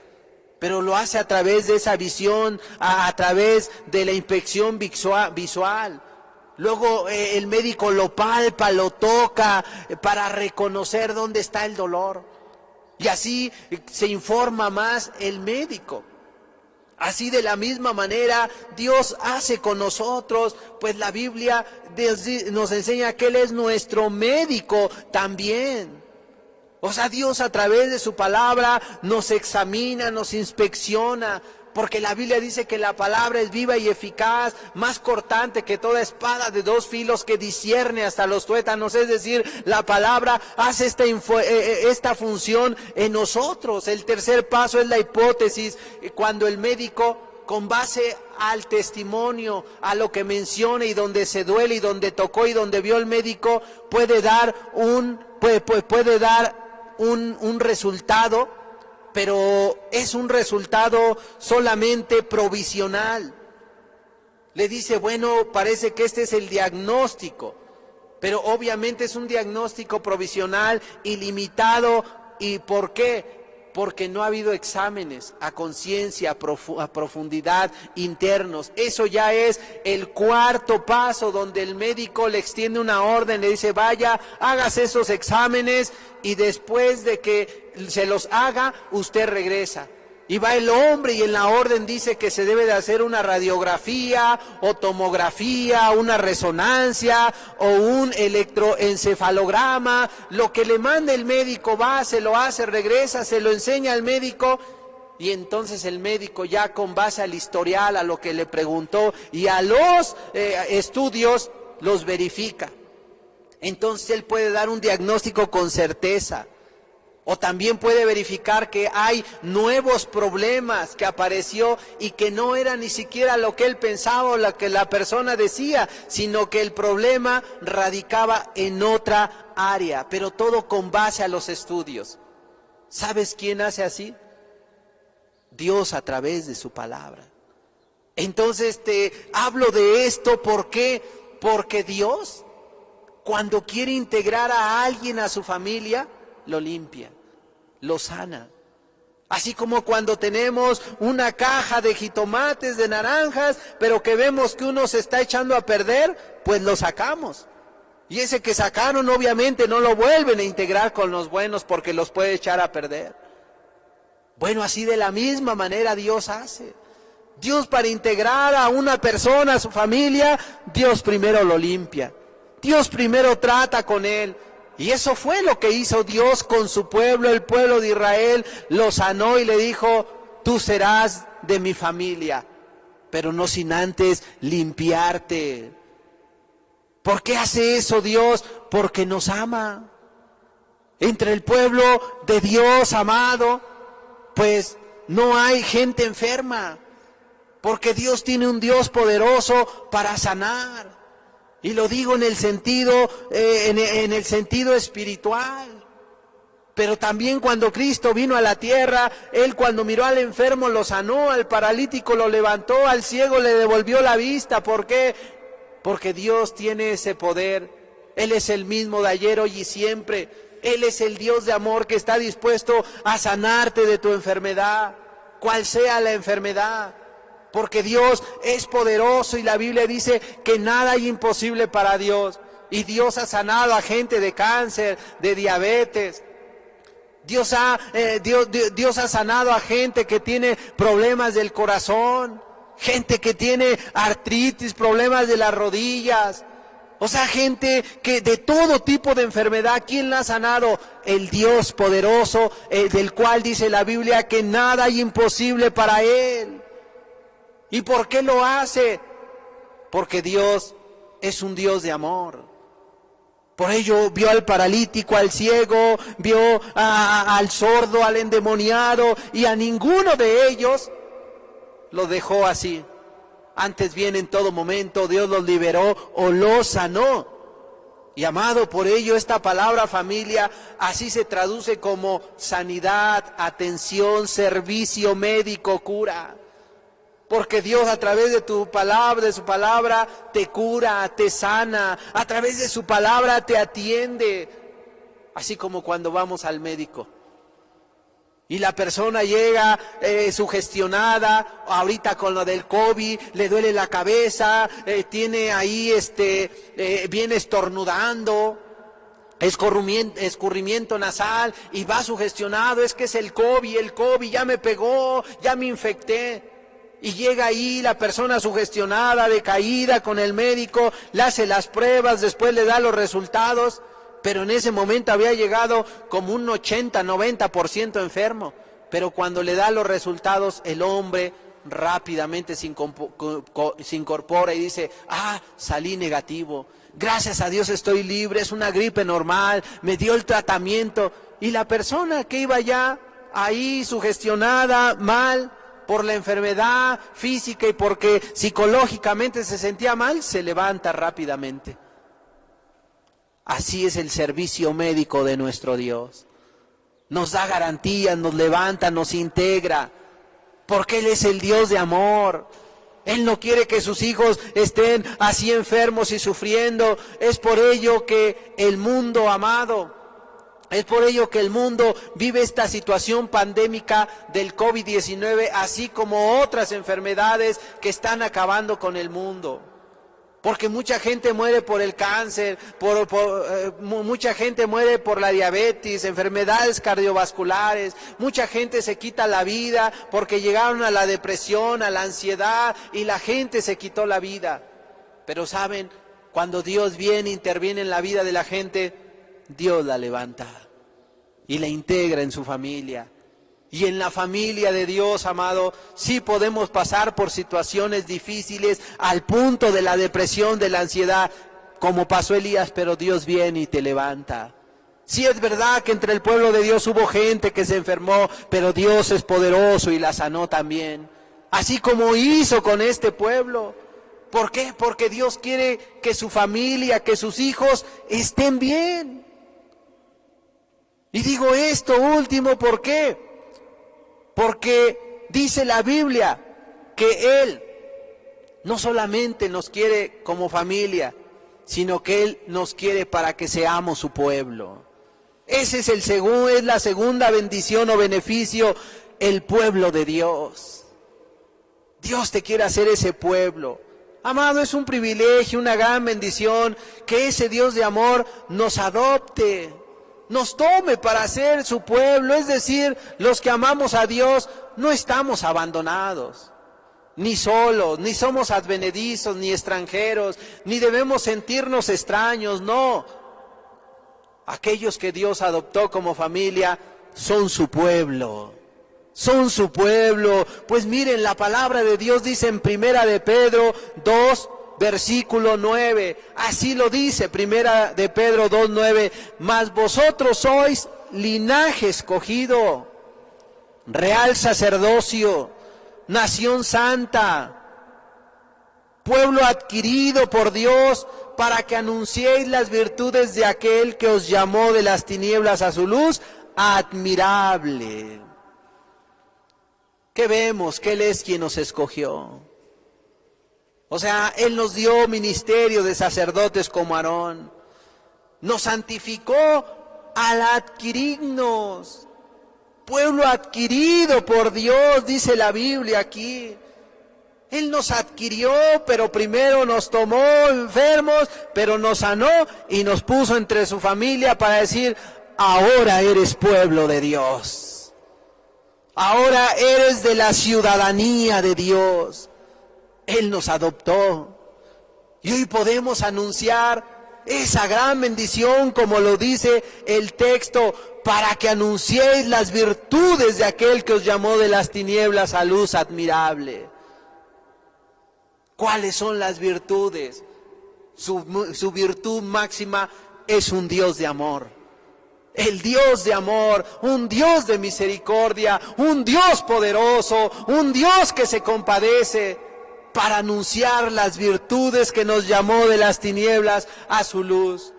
Pero lo hace a través de esa visión, a través de la inspección visual. Luego el médico lo palpa, lo toca para reconocer dónde está el dolor. Y así se informa más el médico. Así de la misma manera Dios hace con nosotros, pues la Biblia nos enseña que Él es nuestro médico también. O sea, Dios a través de su palabra nos examina, nos inspecciona, porque la Biblia dice que la palabra es viva y eficaz, más cortante que toda espada de 2 filos, que discierne hasta los tuétanos. Es decir, la palabra hace esta función en nosotros. El tercer paso es la hipótesis, cuando el médico, con base al testimonio, a lo que menciona y donde se duele y donde tocó y donde vio el médico, puede dar un resultado, pero es un resultado solamente provisional. Le dice, bueno, parece que este es el diagnóstico, pero obviamente es un diagnóstico provisional y limitado. ¿Y por qué? Porque no ha habido exámenes a conciencia, a profundidad, internos. Eso ya es el cuarto paso, donde el médico le extiende una orden, le dice, vaya, hágase esos exámenes, y después de que se los haga, usted regresa. Y va el hombre y en la orden dice que se debe de hacer una radiografía o tomografía, una resonancia o un electroencefalograma. Lo que le manda el médico va, se lo hace, regresa, se lo enseña al médico. Y entonces el médico, ya con base al historial, a lo que le preguntó y a los estudios, los verifica. Entonces él puede dar un diagnóstico con certeza. O también puede verificar que hay nuevos problemas que apareció y que no era ni siquiera lo que él pensaba o lo que la persona decía, sino que el problema radicaba en otra área, pero todo con base a los estudios. ¿Sabes quién hace así? Dios a través de su palabra. Entonces te hablo de esto, ¿por qué? Porque Dios, cuando quiere integrar a alguien a su familia, lo limpia, lo sana. Así como cuando tenemos una caja de jitomates, de naranjas, pero que vemos que uno se está echando a perder, pues lo sacamos. Y ese que sacaron obviamente no lo vuelven a integrar con los buenos porque los puede echar a perder. Bueno, así de la misma manera Dios hace. Dios, para integrar a una persona, a su familia, Dios primero lo limpia. Dios primero trata con él. Y eso fue lo que hizo Dios con su pueblo, el pueblo de Israel, lo sanó y le dijo, tú serás de mi familia, pero no sin antes limpiarte. ¿Por qué hace eso Dios? Porque nos ama. Entre el pueblo de Dios, amado, pues no hay gente enferma, porque Dios tiene un Dios poderoso para sanar. Y lo digo en el sentido espiritual. Pero también cuando Cristo vino a la tierra, Él cuando miró al enfermo lo sanó, al paralítico lo levantó, al ciego le devolvió la vista. ¿Por qué? Porque Dios tiene ese poder. Él es el mismo de ayer, hoy y siempre. Él es el Dios de amor que está dispuesto a sanarte de tu enfermedad, cual sea la enfermedad. Porque Dios es poderoso y la Biblia dice que nada hay imposible para Dios. Y Dios ha sanado a gente de cáncer, de diabetes. Dios ha sanado a gente que tiene problemas del corazón, gente que tiene artritis, problemas de las rodillas. O sea, gente que de todo tipo de enfermedad, ¿quién la ha sanado? El Dios poderoso, del cual dice la Biblia que nada hay imposible para Él. ¿Y por qué lo hace? Porque Dios es un Dios de amor. Por ello vio al paralítico, al ciego, vio al sordo, al endemoniado, y a ninguno de ellos lo dejó así. Antes bien, en todo momento Dios los liberó o los sanó. Y amado, por ello esta palabra familia así se traduce como sanidad, atención, servicio médico, cura. Porque Dios a través de tu palabra, de su palabra, te cura, te sana. A través de su palabra te atiende. Así como cuando vamos al médico. Y la persona llega sugestionada, ahorita con lo del COVID, le duele la cabeza, tiene ahí, viene estornudando, escurrimiento nasal, y va sugestionado, es que es el COVID ya me pegó, ya me infecté. Y llega ahí la persona sugestionada, decaída con el médico, le hace las pruebas, después le da los resultados, pero en ese momento había llegado como un 80-90% enfermo. Pero cuando le da los resultados, el hombre rápidamente se incorpora y dice, salí negativo, gracias a Dios estoy libre, es una gripe normal, me dio el tratamiento. Y la persona que iba ya ahí sugestionada, mal, por la enfermedad física y porque psicológicamente se sentía mal, se levanta rápidamente. Así es el servicio médico de nuestro Dios. Nos da garantías, nos levanta, nos integra, porque Él es el Dios de amor. Él no quiere que sus hijos estén así enfermos y sufriendo. Es por ello que el mundo, amado, es por ello que el mundo vive esta situación pandémica del COVID-19, así como otras enfermedades que están acabando con el mundo. Porque mucha gente muere por el cáncer, mucha gente muere por la diabetes, enfermedades cardiovasculares, mucha gente se quita la vida porque llegaron a la depresión, a la ansiedad, y la gente se quitó la vida. Pero saben, cuando Dios viene, interviene en la vida de la gente, Dios la levanta y la integra en su familia. Y en la familia de Dios, amado, sí podemos pasar por situaciones difíciles al punto de la depresión, de la ansiedad, como pasó Elías, pero Dios viene y te levanta. Sí es verdad que entre el pueblo de Dios hubo gente que se enfermó, pero Dios es poderoso y la sanó también. Así como hizo con este pueblo. ¿Por qué? Porque Dios quiere que su familia, que sus hijos estén bien. Y digo esto último, ¿por qué? Porque dice la Biblia que Él no solamente nos quiere como familia, sino que Él nos quiere para que seamos su pueblo. Ese es es la segunda bendición o beneficio, el pueblo de Dios. Dios te quiere hacer ese pueblo. Amado, es un privilegio, una gran bendición que ese Dios de amor nos adopte, nos tome para ser su pueblo. Es decir, los que amamos a Dios no estamos abandonados, ni solos, ni somos advenedizos, ni extranjeros, ni debemos sentirnos extraños, no. Aquellos que Dios adoptó como familia son su pueblo. Son su pueblo. Pues miren, la palabra de Dios dice en Primera de Pedro 2, versículo 9. Así lo dice Primera de Pedro 2, 9. Mas vosotros sois linaje escogido, real sacerdocio, nación santa, pueblo adquirido por Dios, para que anunciéis las virtudes de aquel que os llamó de las tinieblas a su luz admirable. ¿Qué vemos? Que Él es quien nos escogió. O sea, Él nos dio ministerio de sacerdotes como Aarón. Nos santificó al adquirirnos. Pueblo adquirido por Dios, dice la Biblia aquí. Él nos adquirió, pero primero nos tomó enfermos, pero nos sanó y nos puso entre su familia para decir, ahora eres pueblo de Dios. Ahora eres de la ciudadanía de Dios. Él nos adoptó. Y hoy podemos anunciar esa gran bendición, como lo dice el texto, para que anunciéis las virtudes de aquel que os llamó de las tinieblas a luz admirable. ¿Cuáles son las virtudes? Su virtud máxima es un Dios de amor. El Dios de amor, un Dios de misericordia, un Dios poderoso, un Dios que se compadece para anunciar las virtudes que nos llamó de las tinieblas a su luz.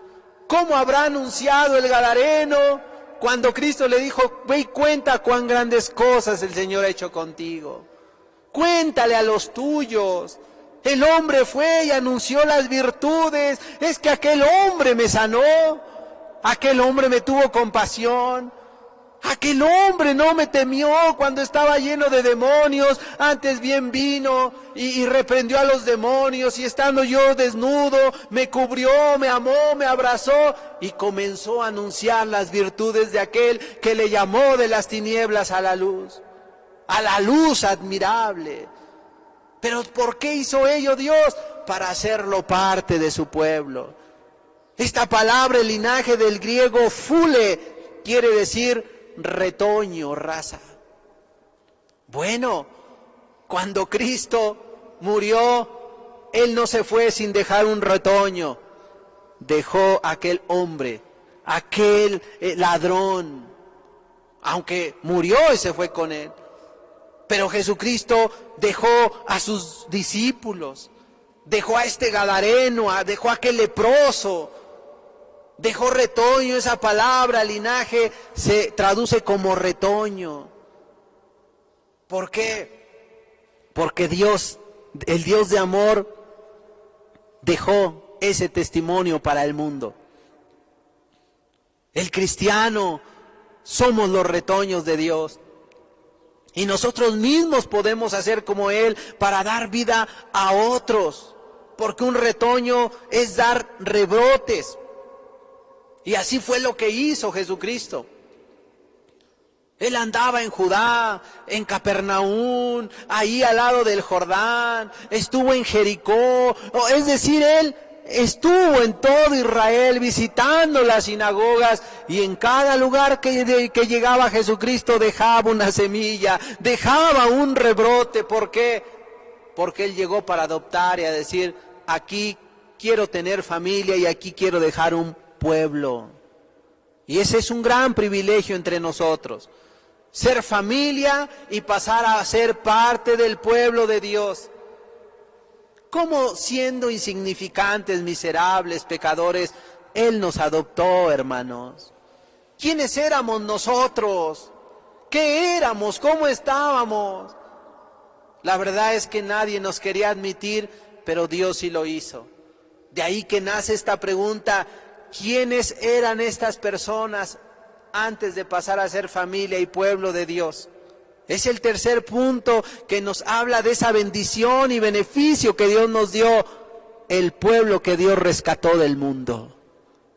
¿Cómo habrá anunciado el gadareno cuando Cristo le dijo, ve y cuenta cuán grandes cosas el Señor ha hecho contigo? Cuéntale a los tuyos. El hombre fue y anunció las virtudes. Es que aquel hombre me sanó. Aquel hombre me tuvo compasión. Aquel hombre no me temió cuando estaba lleno de demonios. Antes bien vino y reprendió a los demonios. Y estando yo desnudo, me cubrió, me amó, me abrazó. Y comenzó a anunciar las virtudes de aquel que le llamó de las tinieblas a la luz. A la luz admirable. ¿Pero por qué hizo ello Dios? Para hacerlo parte de su pueblo. Esta palabra, el linaje del griego fule, quiere decir retoño, raza. Bueno, cuando Cristo murió, Él no se fue sin dejar un retoño. Dejó aquel hombre, aquel ladrón, aunque murió y se fue con Él. Pero Jesucristo dejó a sus discípulos, dejó a este gadareno, dejó a aquel leproso, dejó retoño. Esa palabra, linaje, se traduce como retoño. ¿Por qué? Porque Dios, el Dios de amor, dejó ese testimonio para el mundo. El cristiano, somos los retoños de Dios. Y nosotros mismos podemos hacer como Él para dar vida a otros. Porque un retoño es dar rebrotes. Y así fue lo que hizo Jesucristo. Él andaba en Judá, en Capernaum, ahí al lado del Jordán. Estuvo en Jericó. Es decir, Él estuvo en todo Israel visitando las sinagogas, y en cada lugar que llegaba Jesucristo dejaba una semilla, dejaba un rebrote. ¿Por qué? Porque Él llegó para adoptar y a decir, aquí quiero tener familia y aquí quiero dejar un pueblo. Y ese es un gran privilegio entre nosotros, ser familia y pasar a ser parte del pueblo de Dios. ¿Cómo siendo insignificantes, miserables, pecadores, Él nos adoptó, hermanos? ¿Quiénes éramos nosotros? ¿Qué éramos? ¿Cómo estábamos? La verdad es que nadie nos quería admitir, pero Dios sí lo hizo. De ahí que nace esta pregunta, ¿quiénes eran estas personas antes de pasar a ser familia y pueblo de Dios? Es el tercer punto que nos habla de esa bendición y beneficio que Dios nos dio, el pueblo que Dios rescató del mundo.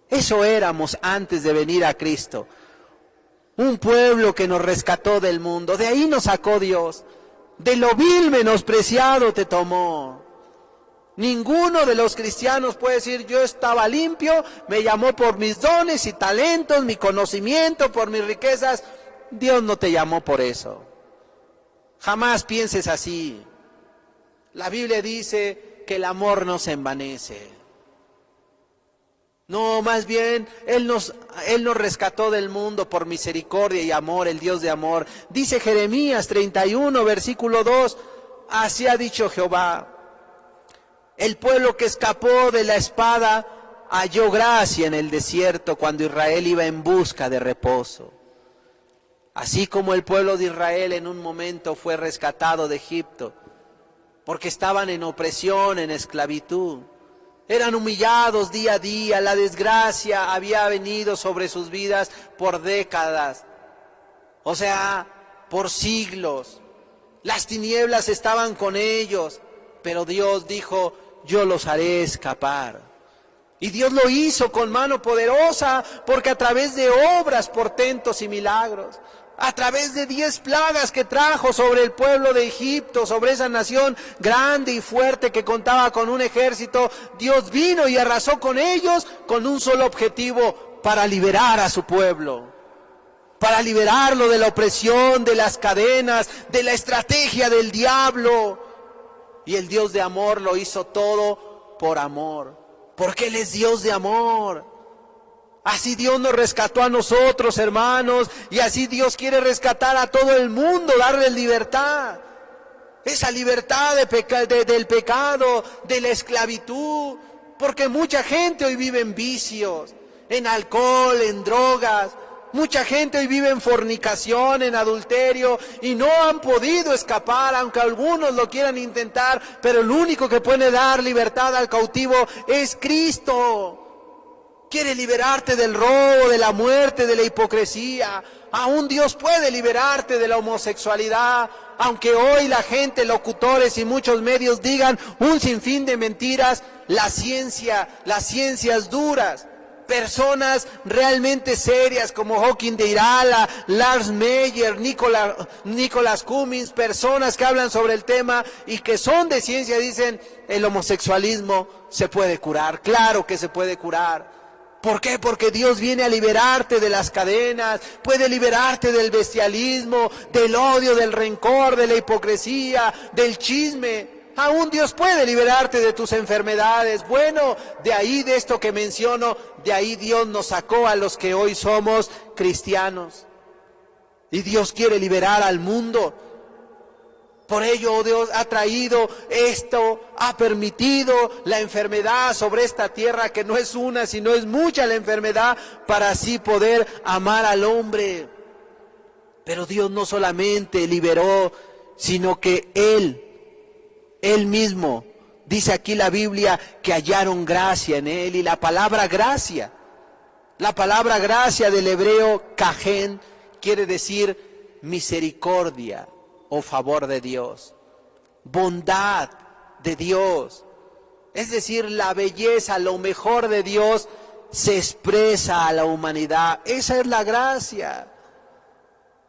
Eso éramos antes de venir a Cristo, un pueblo que nos rescató del mundo. De ahí nos sacó Dios, de lo vil menospreciado te tomó. Ninguno de los cristianos puede decir, yo estaba limpio, me llamó por mis dones y talentos, mi conocimiento, por mis riquezas. Dios no te llamó por eso. Jamás pienses así. La Biblia dice que el amor no se envanece. No, más bien, Él nos rescató del mundo por misericordia y amor, el Dios de amor. Dice Jeremías 31, versículo 2, así ha dicho Jehová. El pueblo que escapó de la espada halló gracia en el desierto cuando Israel iba en busca de reposo. Así como el pueblo de Israel en un momento fue rescatado de Egipto, porque estaban en opresión, en esclavitud. Eran humillados día a día, la desgracia había venido sobre sus vidas por décadas, o sea, por siglos. Las tinieblas estaban con ellos, pero Dios dijo, yo los haré escapar. Y Dios lo hizo con mano poderosa, porque a través de obras, portentos y milagros, a través de 10 plagas que trajo sobre el pueblo de Egipto, sobre esa nación grande y fuerte que contaba con un ejército, Dios vino y arrasó con ellos con un solo objetivo, para liberar a su pueblo, para liberarlo de la opresión, de las cadenas, de la estrategia del diablo. Y el Dios de amor lo hizo todo por amor, porque Él es Dios de amor. Así Dios nos rescató a nosotros, hermanos, y así Dios quiere rescatar a todo el mundo, darle libertad. Esa libertad del pecado, de la esclavitud, porque mucha gente hoy vive en vicios, en alcohol, en drogas. Mucha gente hoy vive en fornicación, en adulterio, y no han podido escapar, aunque algunos lo quieran intentar, pero el único que puede dar libertad al cautivo es Cristo. Quiere liberarte del robo, de la muerte, de la hipocresía. Aún Dios puede liberarte de la homosexualidad, aunque hoy la gente, locutores y muchos medios digan un sinfín de mentiras. Las ciencias duras, personas realmente serias como Joaquín de Irala, Lars Meyer, Nicholas Cummings, personas que hablan sobre el tema y que son de ciencia, dicen el homosexualismo se puede curar. Claro que se puede curar. ¿Por qué? Porque Dios viene a liberarte de las cadenas, puede liberarte del bestialismo, del odio, del rencor, de la hipocresía, del chisme. Aún Dios puede liberarte de tus enfermedades. Bueno, de ahí, de esto que menciono, de ahí Dios nos sacó a los que hoy somos cristianos. Y Dios quiere liberar al mundo. Por ello Dios ha traído esto, ha permitido la enfermedad sobre esta tierra, que no es una, sino es mucha la enfermedad, para así poder amar al hombre. Pero Dios no solamente liberó, sino que Él mismo, dice aquí la Biblia, que hallaron gracia en Él. Y la palabra gracia del hebreo kajen, quiere decir misericordia o favor de Dios, bondad de Dios. Es decir, la belleza, lo mejor de Dios se expresa a la humanidad. Esa es la gracia.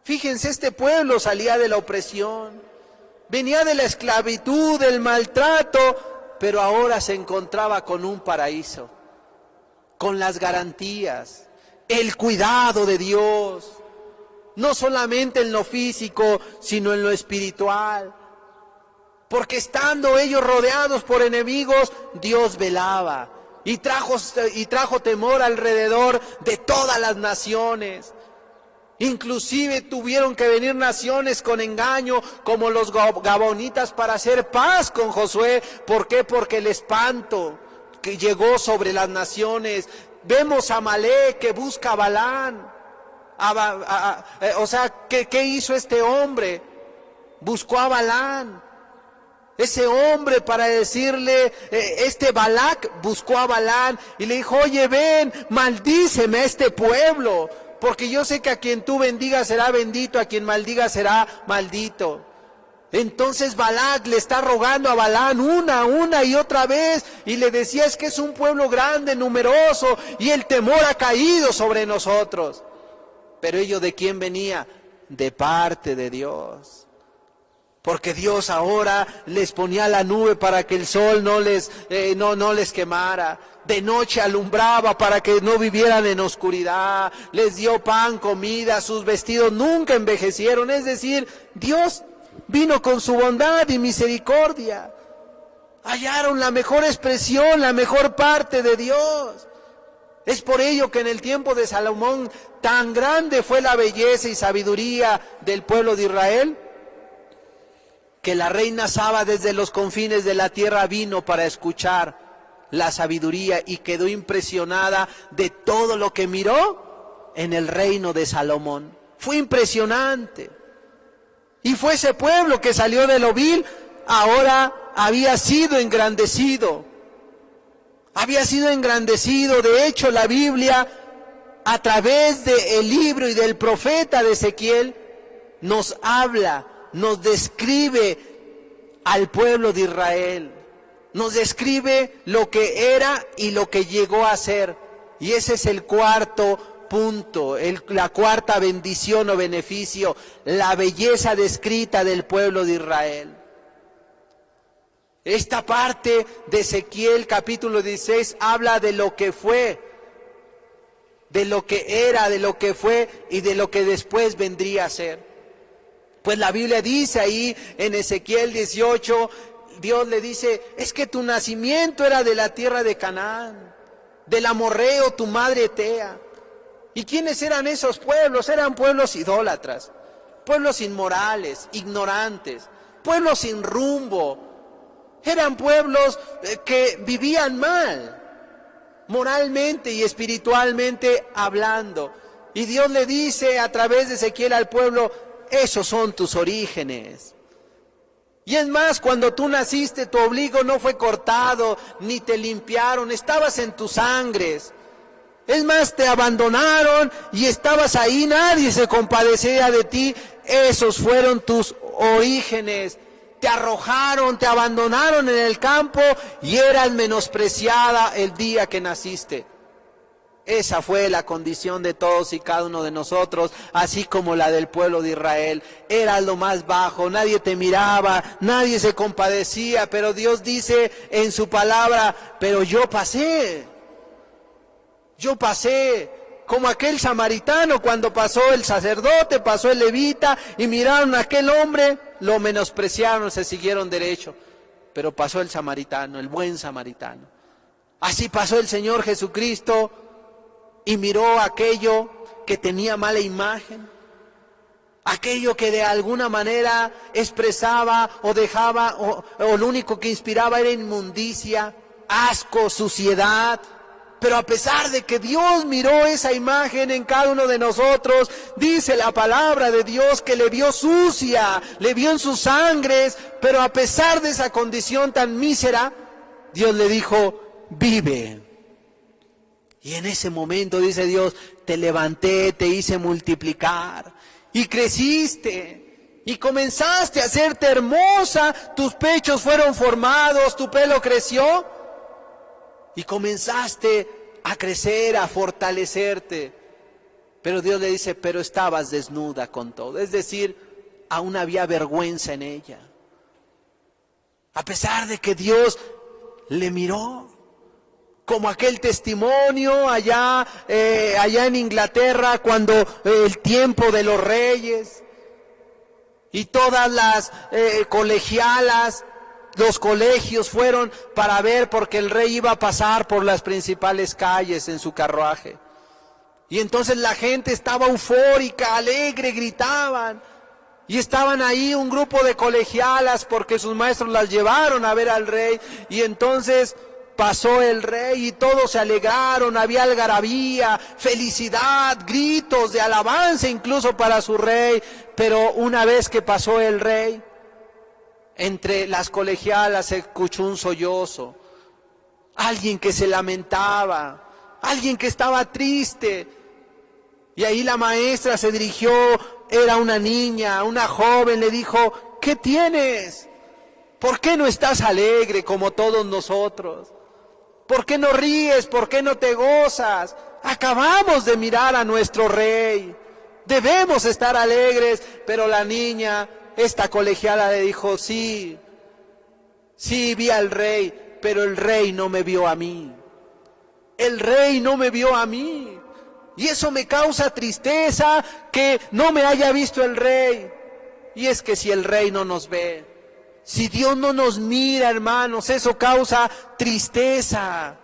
Fíjense, este pueblo salía de la opresión, venía de la esclavitud, del maltrato, pero ahora se encontraba con un paraíso, con las garantías, el cuidado de Dios, no solamente en lo físico, sino en lo espiritual. Porque estando ellos rodeados por enemigos, Dios velaba y trajo temor alrededor de todas las naciones. Inclusive tuvieron que venir naciones con engaño, como los gabonitas, para hacer paz con Josué. ¿Por qué? Porque el espanto que llegó sobre las naciones. Vemos a Amalek que busca a Balán. ¿Qué hizo este hombre? Buscó a Balán. Ese hombre, para decirle, Balac buscó a Balán y le dijo, oye, ven, maldíceme a este pueblo, porque yo sé que a quien tú bendigas será bendito, a quien maldigas será maldito. Entonces Balac le está rogando a Balán una y otra vez, y le decía, es que es un pueblo grande, numeroso, y el temor ha caído sobre nosotros. Pero ello, ¿de quién venía? De parte de Dios. Porque Dios ahora les ponía la nube para que el sol no les quemara. De noche alumbraba para que no vivieran en oscuridad. Les dio pan, comida, sus vestidos nunca envejecieron. Es decir, Dios vino con su bondad y misericordia. Hallaron la mejor expresión, la mejor parte de Dios. Es por ello que en el tiempo de Salomón tan grande fue la belleza y sabiduría del pueblo de Israel, que la reina Saba desde los confines de la tierra vino para escuchar la sabiduría y quedó impresionada de todo lo que miró en el reino de Salomón. Fue impresionante. Y fue ese pueblo que salió de lo vil, ahora había sido engrandecido. Había sido engrandecido. De hecho, la Biblia, a través del libro y del profeta de Ezequiel, nos habla, nos describe al pueblo de Israel, nos describe lo que era y lo que llegó a ser. Y ese es el cuarto punto, la cuarta bendición o beneficio, la belleza descrita del pueblo de Israel. Esta parte de Ezequiel capítulo 16 habla de lo que fue, de lo que era, de lo que fue y de lo que después vendría a ser. Pues la Biblia dice ahí en Ezequiel 18, Dios le dice, es que tu nacimiento era de la tierra de Canaán, del amorreo, tu madre Tea. ¿Y quiénes eran esos pueblos? Eran pueblos idólatras, pueblos inmorales, ignorantes, pueblos sin rumbo. Eran pueblos que vivían mal, moralmente y espiritualmente hablando. Y Dios le dice a través de Ezequiel al pueblo, esos son tus orígenes. Y es más, cuando tú naciste, tu ombligo no fue cortado, ni te limpiaron, estabas en tus sangres. Es más, te abandonaron y estabas ahí, nadie se compadecía de ti. Esos fueron tus orígenes. Te arrojaron, te abandonaron en el campo y eras menospreciada el día que naciste. Esa fue la condición de todos y cada uno de nosotros, así como la del pueblo de Israel. Eras lo más bajo, nadie te miraba, nadie se compadecía, pero Dios dice en su palabra, pero yo pasé como aquel samaritano cuando pasó el sacerdote, pasó el levita y miraron a aquel hombre, lo menospreciaron, se siguieron derecho, pero pasó el samaritano, el buen samaritano. Así pasó el Señor Jesucristo y miró aquello que tenía mala imagen, aquello que de alguna manera expresaba o dejaba, o lo único que inspiraba era inmundicia, asco, suciedad. Pero a pesar de que Dios miró esa imagen en cada uno de nosotros, dice la palabra de Dios que le vio sucia, le vio en sus sangres, pero a pesar de esa condición tan mísera, Dios le dijo, vive. Y en ese momento, dice Dios, te levanté, te hice multiplicar, y creciste, y comenzaste a hacerte hermosa, tus pechos fueron formados, tu pelo creció, y comenzaste a crecer, a fortalecerte. Pero Dios le dice, pero estabas desnuda con todo. Es decir, aún había vergüenza en ella. A pesar de que Dios le miró, como aquel testimonio allá en Inglaterra, cuando el tiempo de los reyes, y todas las colegialas, los colegios fueron para ver porque el rey iba a pasar por las principales calles en su carruaje. Y entonces la gente estaba eufórica, alegre, gritaban. Y estaban ahí un grupo de colegialas porque sus maestros las llevaron a ver al rey. Y entonces pasó el rey y todos se alegraron, había algarabía, felicidad, gritos de alabanza incluso para su rey. Pero una vez que pasó el rey, entre las colegialas se escuchó un sollozo, alguien que se lamentaba, alguien que estaba triste. Y ahí la maestra se dirigió, era una niña, una joven, le dijo, ¿qué tienes? ¿Por qué no estás alegre como todos nosotros? ¿Por qué no ríes? ¿Por qué no te gozas? Acabamos de mirar a nuestro rey, debemos estar alegres. Pero la niña esta colegiala le dijo, sí, vi al rey, pero el rey no me vio a mí. El rey no me vio a mí. Y eso me causa tristeza, que no me haya visto el rey. Y es que si el rey no nos ve, si Dios no nos mira, hermanos, eso causa tristeza.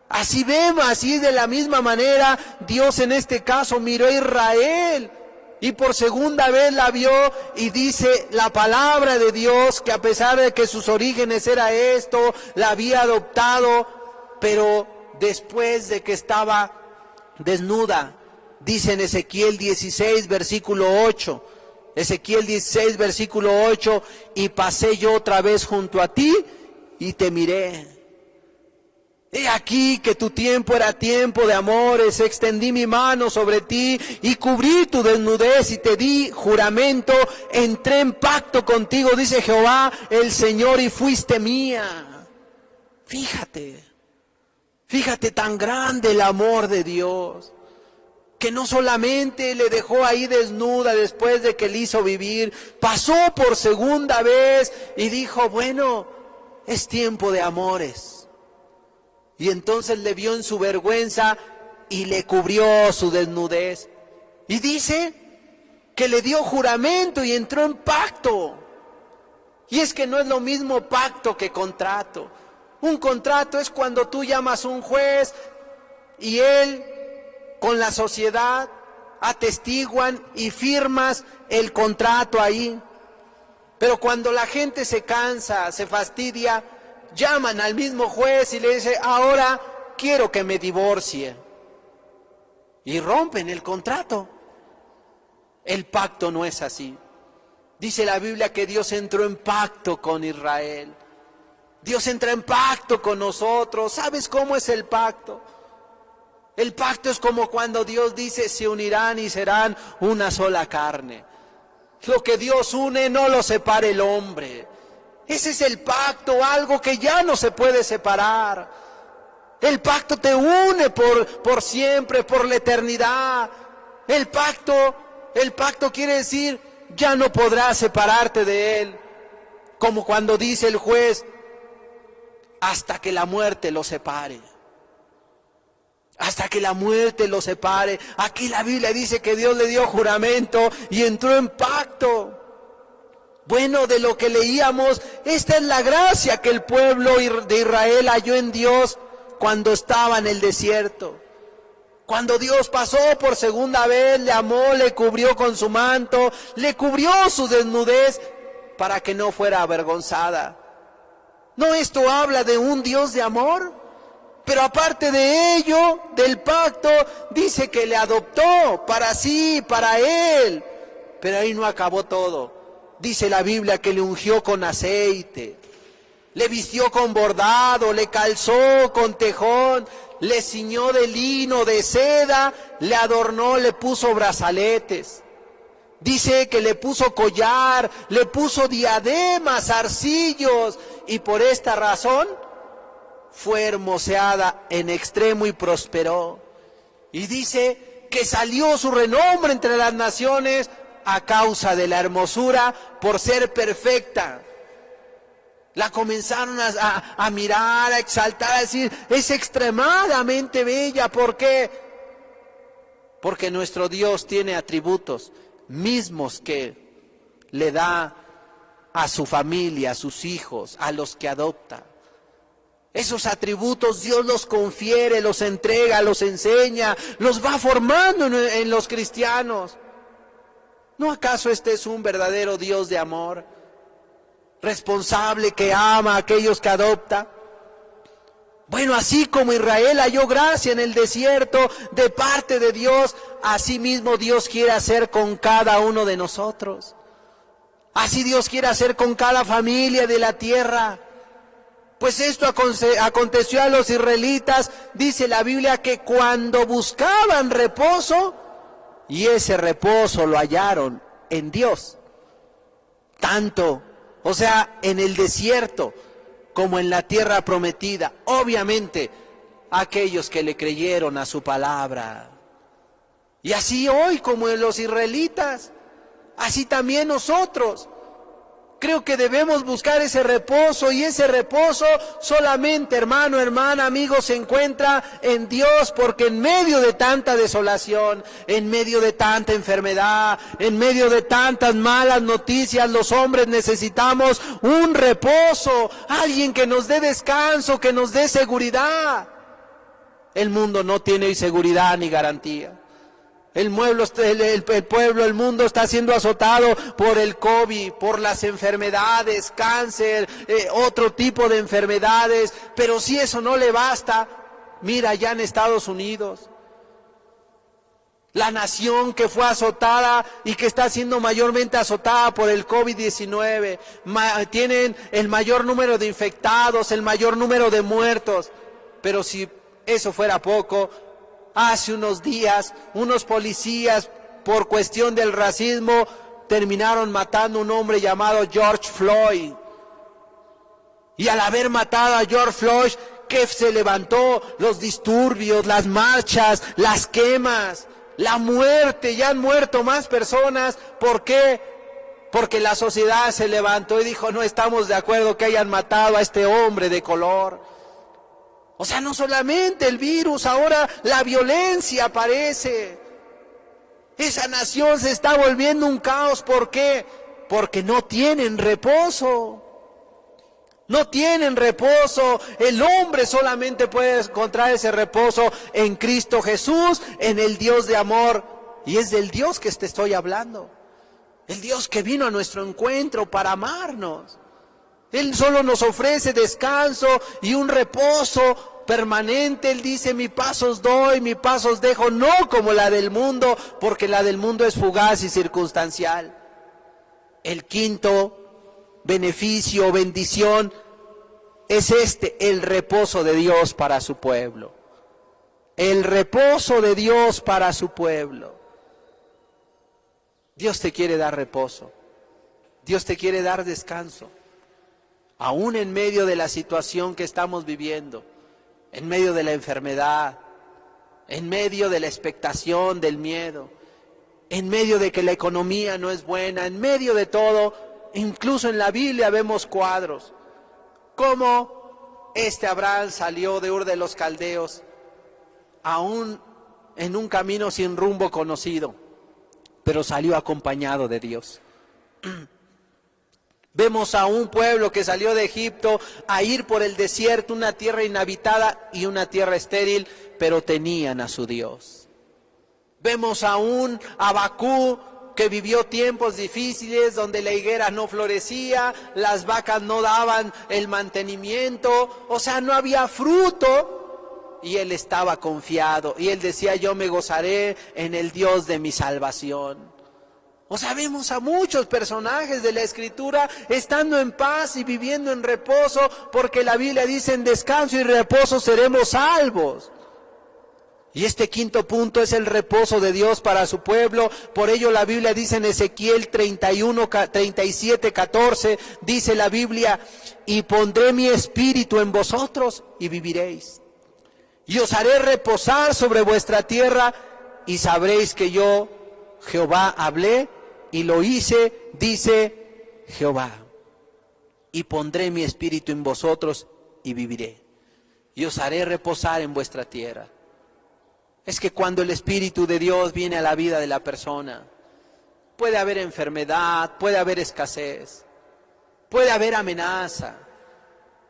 Así vemos, así de la misma manera, Dios en este caso miró a Israel y por segunda vez la vio, y dice la palabra de Dios que a pesar de que sus orígenes era esto, la había adoptado, pero después de que estaba desnuda, dice en Ezequiel 16, versículo 8, Ezequiel 16, versículo 8, y pasé yo otra vez junto a ti y te miré. He aquí que tu tiempo era tiempo de amores, extendí mi mano sobre ti y cubrí tu desnudez y te di juramento, entré en pacto contigo, dice Jehová el Señor, y fuiste mía. Fíjate tan grande el amor de Dios, que no solamente le dejó ahí desnuda después de que le hizo vivir, pasó por segunda vez y dijo, bueno, es tiempo de amores. Y entonces le vio en su vergüenza y le cubrió su desnudez. Y dice que le dio juramento y entró en pacto. Y es que no es lo mismo pacto que contrato. Un contrato es cuando tú llamas a un juez y él con la sociedad atestiguan y firmas el contrato ahí. Pero cuando la gente se cansa, se fastidia, llaman al mismo juez y le dicen, ahora quiero que me divorcie. Y rompen el contrato. El pacto no es así. Dice la Biblia que Dios entró en pacto con Israel. Dios entra en pacto con nosotros. ¿Sabes cómo es el pacto? El pacto es como cuando Dios dice, se unirán y serán una sola carne. Lo que Dios une no lo separe el hombre. Ese es el pacto, algo que ya no se puede separar. El pacto te une por siempre, por la eternidad. El pacto quiere decir, ya no podrás separarte de él. Como cuando dice el juez, hasta que la muerte lo separe. Hasta que la muerte lo separe. Aquí la Biblia dice que Dios le dio juramento y entró en pacto. Bueno, de lo que leíamos, esta es la gracia que el pueblo de Israel halló en Dios cuando estaba en el desierto. Cuando Dios pasó por segunda vez, le amó, le cubrió con su manto, le cubrió su desnudez para que no fuera avergonzada. ¿No esto habla de un Dios de amor? Pero aparte de ello, del pacto, dice que le adoptó para sí, para él. Pero ahí no acabó todo. Dice la Biblia que le ungió con aceite, le vistió con bordado, le calzó con tejón, le ciñó de lino, de seda, le adornó, le puso brazaletes. Dice que le puso collar, le puso diademas, arcillos, y por esta razón fue hermoseada en extremo y prosperó. Y dice que salió su renombre entre las naciones a causa de la hermosura, por ser perfecta. La comenzaron a mirar, a exaltar, a decir, es extremadamente bella. ¿Por qué? Porque nuestro Dios tiene atributos mismos que le da a su familia, a sus hijos, a los que adopta. Esos atributos Dios los confiere, los entrega, los enseña, los va formando en los cristianos. ¿No acaso este es un verdadero Dios de amor? Responsable, que ama a aquellos que adopta. Bueno, así como Israel halló gracia en el desierto de parte de Dios, así mismo Dios quiere hacer con cada uno de nosotros. Así Dios quiere hacer con cada familia de la tierra. Pues esto aconteció a los israelitas, dice la Biblia, que cuando buscaban reposo, y ese reposo lo hallaron en Dios. Tanto, o sea, en el desierto como en la tierra prometida. Obviamente, aquellos que le creyeron a su palabra. Y así hoy, como en los israelitas, así también nosotros. Creo que debemos buscar ese reposo, y ese reposo solamente, hermano, hermana, amigo, se encuentra en Dios, porque en medio de tanta desolación, en medio de tanta enfermedad, en medio de tantas malas noticias, los hombres necesitamos un reposo, alguien que nos dé descanso, que nos dé seguridad. El mundo no tiene seguridad ni garantía. El pueblo, el mundo está siendo azotado por el COVID, por las enfermedades, cáncer, otro tipo de enfermedades. Pero si eso no le basta, mira ya en Estados Unidos, la nación que fue azotada y que está siendo mayormente azotada por el COVID-19. Tienen el mayor número de infectados, el mayor número de muertos. Pero si eso fuera poco, hace unos días, unos policías, por cuestión del racismo, terminaron matando a un hombre llamado George Floyd. Y al haber matado a George Floyd, ¿qué se levantó? Los disturbios, las marchas, las quemas, la muerte. Ya han muerto más personas. ¿Por qué? Porque la sociedad se levantó y dijo, no estamos de acuerdo que hayan matado a este hombre de color. O sea, no solamente el virus, ahora la violencia aparece. Esa nación se está volviendo un caos. ¿Por qué? Porque no tienen reposo. No tienen reposo. El hombre solamente puede encontrar ese reposo en Cristo Jesús, en el Dios de amor. Y es del Dios que te estoy hablando. El Dios que vino a nuestro encuentro para amarnos. Él solo nos ofrece descanso y un reposo permanente. Él dice, mi paz os doy, mi paz os dejo, no como la del mundo, porque la del mundo es fugaz y circunstancial. El quinto beneficio, bendición, es el reposo de Dios para su pueblo. El reposo de Dios para su pueblo. Dios te quiere dar reposo. Dios te quiere dar descanso. Aún en medio de la situación que estamos viviendo, en medio de la enfermedad, en medio de la expectación, del miedo, en medio de que la economía no es buena, en medio de todo, incluso en la Biblia vemos cuadros, como Abraham salió de Ur de los Caldeos, aún en un camino sin rumbo conocido, pero salió acompañado de Dios. Vemos a un pueblo que salió de Egipto a ir por el desierto, una tierra inhabitada y una tierra estéril, pero tenían a su Dios. Vemos a un Abacú que vivió tiempos difíciles donde la higuera no florecía, las vacas no daban el mantenimiento, o sea, no había fruto, y él estaba confiado, y él decía, yo me gozaré en el Dios de mi salvación. O sea, vemos a muchos personajes de la Escritura estando en paz y viviendo en reposo, porque la Biblia dice, en descanso y reposo seremos salvos. Y este quinto punto es el reposo de Dios para su pueblo. Por ello la Biblia dice en Ezequiel 37, 14, dice la Biblia, y pondré mi espíritu en vosotros y viviréis. Y os haré reposar sobre vuestra tierra y sabréis que yo, Jehová, hablé y lo hice, dice Jehová. Y pondré mi espíritu en vosotros y viviré. Y os haré reposar en vuestra tierra. Es que cuando el Espíritu de Dios viene a la vida de la persona, puede haber enfermedad, puede haber escasez, puede haber amenaza.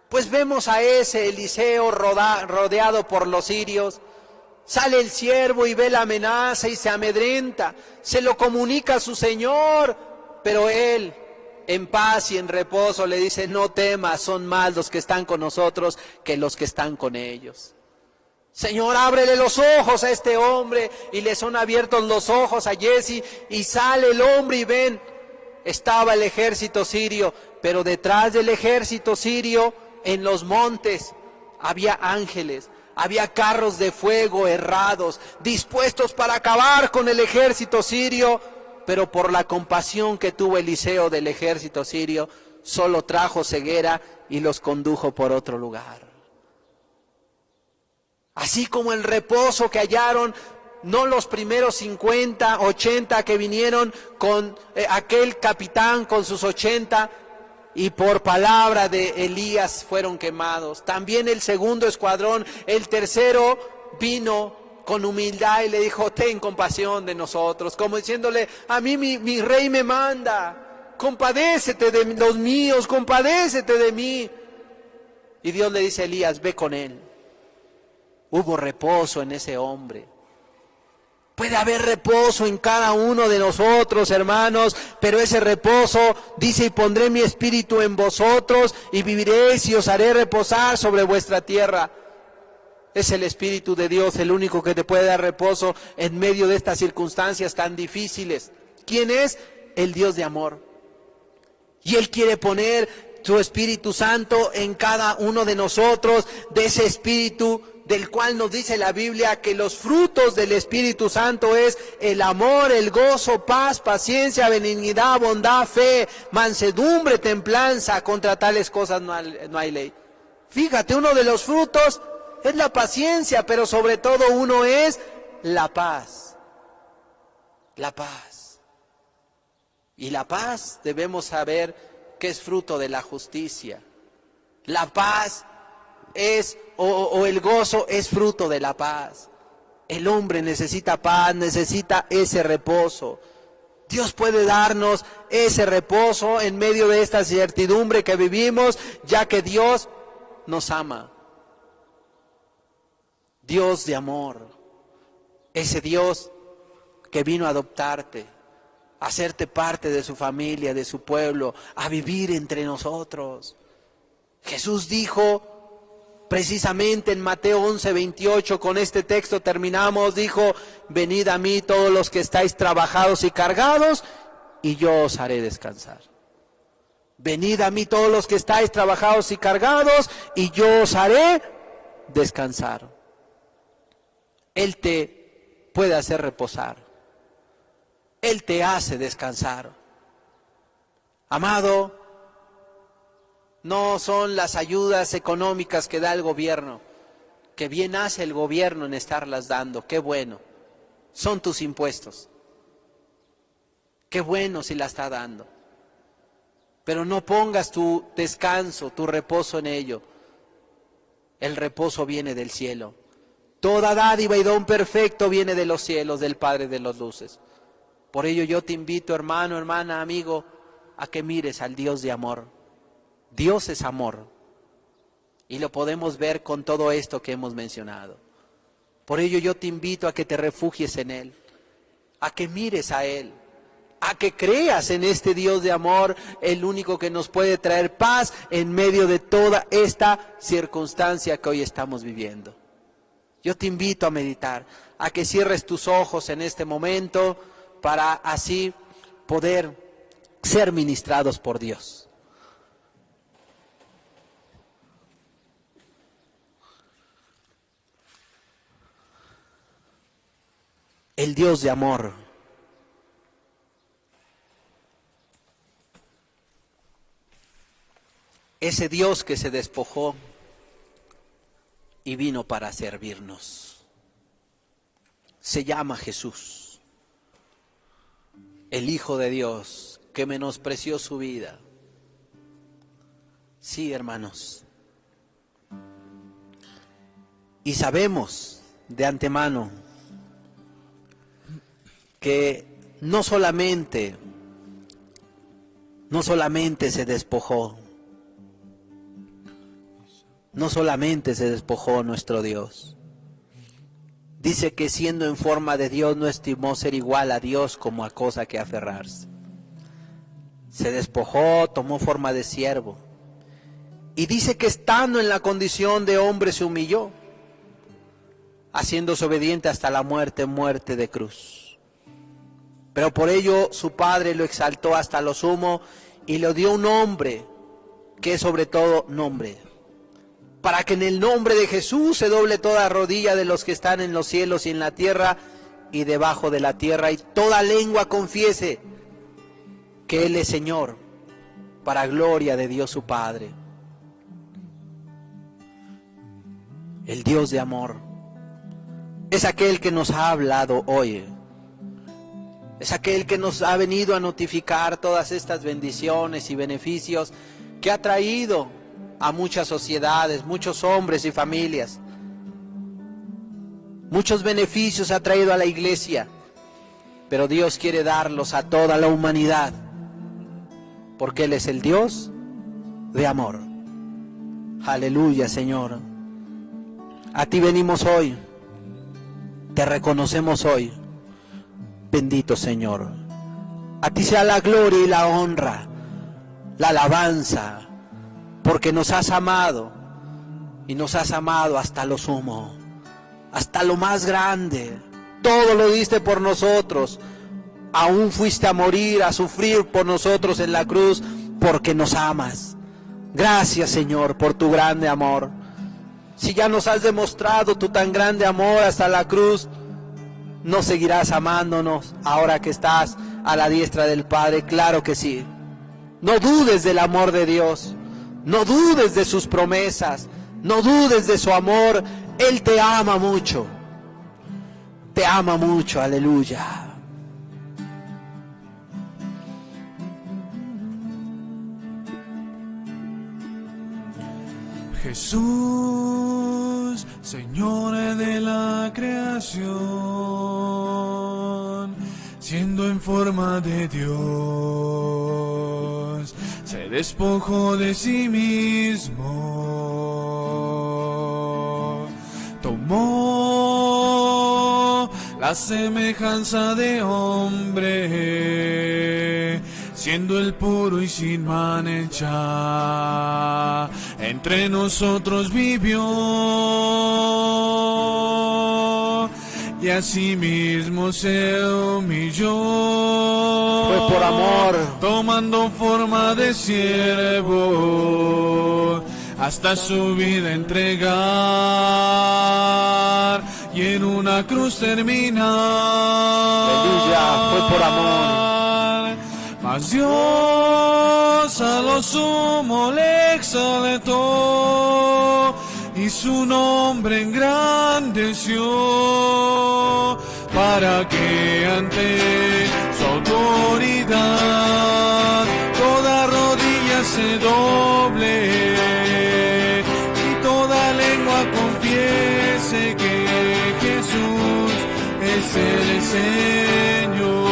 Pues vemos a ese Eliseo rodeado por los sirios. Sale el siervo y ve la amenaza y se amedrenta, se lo comunica a su Señor, pero él, en paz y en reposo, le dice, no temas, son más los que están con nosotros que los que están con ellos. Señor, ábrele los ojos a este hombre, y le son abiertos los ojos a Jesse, y sale el hombre y ven, estaba el ejército sirio, pero detrás del ejército sirio, en los montes, había ángeles. Había carros de fuego herrados, dispuestos para acabar con el ejército sirio, pero por la compasión que tuvo Eliseo del ejército sirio, solo trajo ceguera y los condujo por otro lugar. Así como el reposo que hallaron, no los primeros 50, 80 que vinieron con aquel capitán con sus 80, y por palabra de Elías fueron quemados. También el segundo escuadrón, el tercero vino con humildad y le dijo, ten compasión de nosotros, como diciéndole, a mí mi rey me manda, compadécete de los míos, compadécete de mí. Y Dios le dice a Elías, ve con él. Hubo reposo en ese hombre. Puede haber reposo en cada uno de nosotros, hermanos, pero ese reposo, dice, y pondré mi espíritu en vosotros y viviréis y os haré reposar sobre vuestra tierra. Es el Espíritu de Dios el único que te puede dar reposo en medio de estas circunstancias tan difíciles. ¿Quién es? El Dios de amor. Y Él quiere poner su Espíritu Santo en cada uno de nosotros, de ese Espíritu del cual nos dice la Biblia que los frutos del Espíritu Santo es el amor, el gozo, paz, paciencia, benignidad, bondad, fe, mansedumbre, templanza. Contra tales cosas no hay ley. Fíjate, uno de los frutos es la paciencia, pero sobre todo uno es la paz. La paz. Y la paz debemos saber que es fruto de la justicia. La paz es, o el gozo es fruto de la paz. El hombre necesita paz, necesita ese reposo. Dios puede darnos ese reposo en medio de esta incertidumbre que vivimos, ya que Dios nos ama. Dios de amor, ese Dios que vino a adoptarte, a hacerte parte de su familia, de su pueblo, a vivir entre nosotros. Jesús dijo, precisamente en Mateo 11:28, con este texto terminamos, dijo, venid a mí todos los que estáis trabajados y cargados, y yo os haré descansar. Venid a mí todos los que estáis trabajados y cargados, y yo os haré descansar. Él te puede hacer reposar. Él te hace descansar. Amado, no son las ayudas económicas que da el gobierno, que bien hace el gobierno en estarlas dando, qué bueno. Son tus impuestos. Qué bueno si la está dando. Pero no pongas tu descanso, tu reposo en ello. El reposo viene del cielo. Toda dádiva y don perfecto viene de los cielos, del Padre de las luces. Por ello yo te invito, hermano, hermana, amigo, a que mires al Dios de amor. Dios es amor. Y lo podemos ver con todo esto que hemos mencionado. Por ello yo te invito a que te refugies en Él, a que mires a Él, a que creas en este Dios de amor, el único que nos puede traer paz en medio de toda esta circunstancia que hoy estamos viviendo. Yo te invito a meditar, a que cierres tus ojos en este momento para así poder ser ministrados por Dios. El Dios de amor. Ese Dios que se despojó y vino para servirnos. Se llama Jesús, el Hijo de Dios que menospreció su vida. Sí, hermanos. Y sabemos de antemano que no solamente se despojó, no solamente se despojó nuestro Dios. Dice que siendo en forma de Dios no estimó ser igual a Dios como a cosa que aferrarse. Se despojó, tomó forma de siervo. Y dice que estando en la condición de hombre se humilló, haciéndose obediente hasta la muerte, muerte de cruz. Pero por ello su Padre lo exaltó hasta lo sumo y le dio un nombre que es sobre todo nombre, para que en el nombre de Jesús se doble toda rodilla de los que están en los cielos y en la tierra y debajo de la tierra, y toda lengua confiese que Él es Señor, para gloria de Dios su Padre. El Dios de amor es aquel que nos ha hablado hoy. Es aquel que nos ha venido a notificar todas estas bendiciones y beneficios que ha traído a muchas sociedades, muchos hombres y familias. Muchos beneficios ha traído a la iglesia, pero Dios quiere darlos a toda la humanidad, porque Él es el Dios de amor. Aleluya, Señor. A ti venimos hoy, te reconocemos hoy. Bendito Señor. A ti sea la gloria y la honra, la alabanza, porque nos has amado y nos has amado hasta lo sumo, hasta lo más grande. Todo lo diste por nosotros, aún fuiste a morir, a sufrir por nosotros en la cruz, porque nos amas. Gracias, Señor, por tu grande amor. Si ya nos has demostrado tu tan grande amor hasta la cruz, ¿no seguirás amándonos ahora que estás a la diestra del Padre? Claro que sí. No dudes del amor de Dios, no dudes de sus promesas, no dudes de su amor. Él te ama mucho, aleluya. Jesús, Señor de la creación, siendo en forma de Dios, se despojó de sí mismo, tomó la semejanza de hombre, siendo el puro y sin mancha, entre nosotros vivió, y asimismo se humilló. Fue por amor. Tomando forma de siervo, hasta su vida entregar, y en una cruz terminar. Aleluya, fue por amor. Mas Dios a lo sumo le exaltó, y su nombre engrandeció, para que ante su autoridad toda rodilla se doble, y toda lengua confiese que Jesús es el Señor.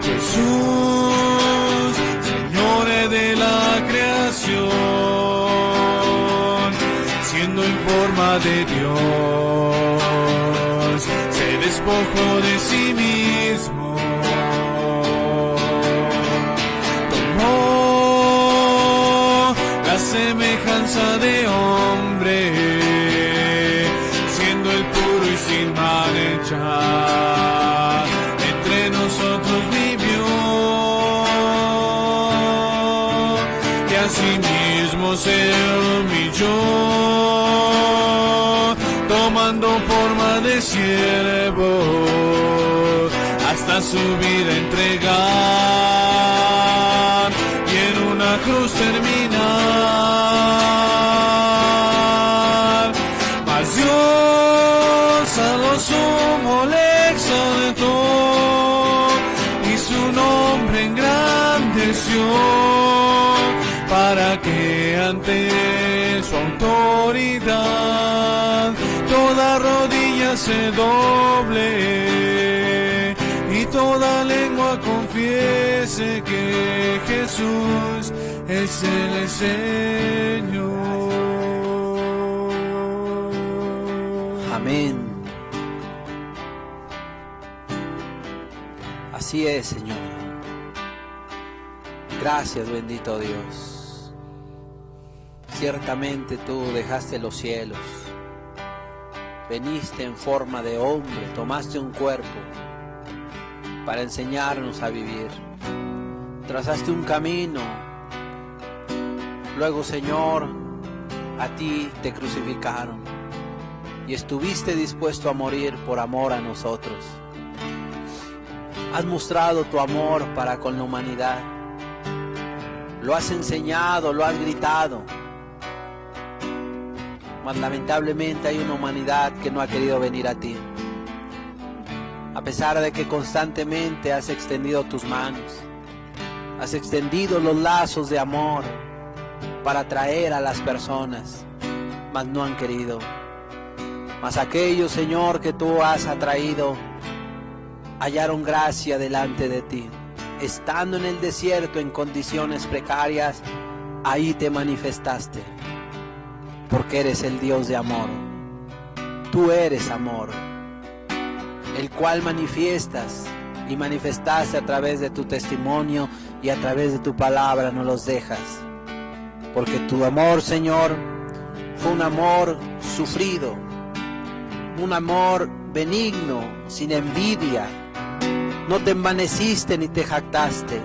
Jesús, Señor de la creación, siendo en forma de Dios, se despojó de sí mismo, tomó la semejanza de hombre, siendo el puro y sin mancha, entre nosotros vivió, y asimismo se humilló, tomando forma de siervo, hasta su vida entregar, y en una cruz terminar. Mas Dios a lo sumo le exaltó, y su nombre engrandeció, para que ante su autoridad toda rodilla se doble, y toda lengua confiese que Jesús es el Señor. Amén. Así es, Señor. Gracias, bendito Dios. Ciertamente tú dejaste los cielos, veniste en forma de hombre, tomaste un cuerpo para enseñarnos a vivir. Trazaste un camino. Luego, Señor, a ti te crucificaron y estuviste dispuesto a morir por amor a nosotros. Has mostrado tu amor para con la humanidad. Lo has enseñado, lo has gritado. Mas lamentablemente hay una humanidad que no ha querido venir a ti, a pesar de que constantemente has extendido tus manos, Has extendido los lazos de amor para atraer a las personas, mas no han querido. Mas aquellos, Señor, que tú has atraído, hallaron gracia delante de ti. Estando en el desierto en condiciones precarias, ahí te manifestaste, porque eres el Dios de amor. Tú eres amor, el cual manifiestas y manifestaste a través de tu testimonio y a través de tu palabra no los dejas. Porque tu amor, Señor, fue un amor sufrido, un amor benigno, sin envidia. No te envaneciste ni te jactaste,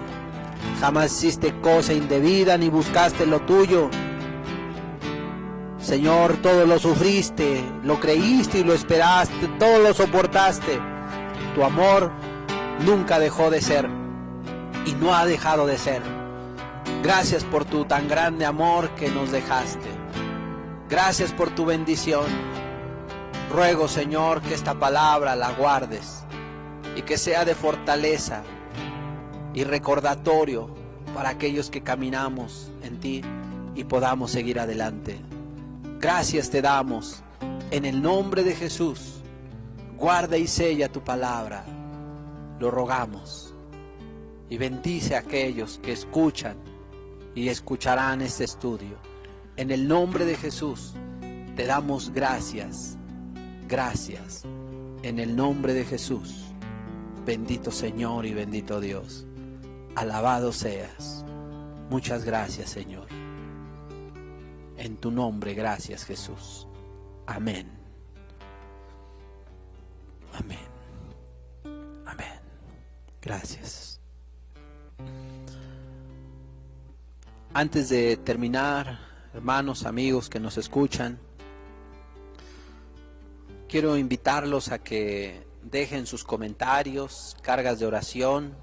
jamás hiciste cosa indebida ni buscaste lo tuyo. Señor, todo lo sufriste, lo creíste y lo esperaste, todo lo soportaste. Tu amor nunca dejó de ser y no ha dejado de ser. Gracias por tu tan grande amor que nos dejaste. Gracias por tu bendición. Ruego, Señor, que esta palabra la guardes y que sea de fortaleza y recordatorio para aquellos que caminamos en ti y podamos seguir adelante. Gracias te damos en el nombre de Jesús. Guarda y sella tu palabra, lo rogamos, y bendice a aquellos que escuchan y escucharán este estudio. En el nombre de Jesús te damos gracias, gracias, en el nombre de Jesús. Bendito Señor y bendito Dios, alabado seas. Muchas gracias, Señor. En tu nombre, gracias, Jesús. Amén. Amén. Amén. Gracias. Antes de terminar, hermanos, amigos que nos escuchan, quiero invitarlos a que dejen sus comentarios, cargas de oración,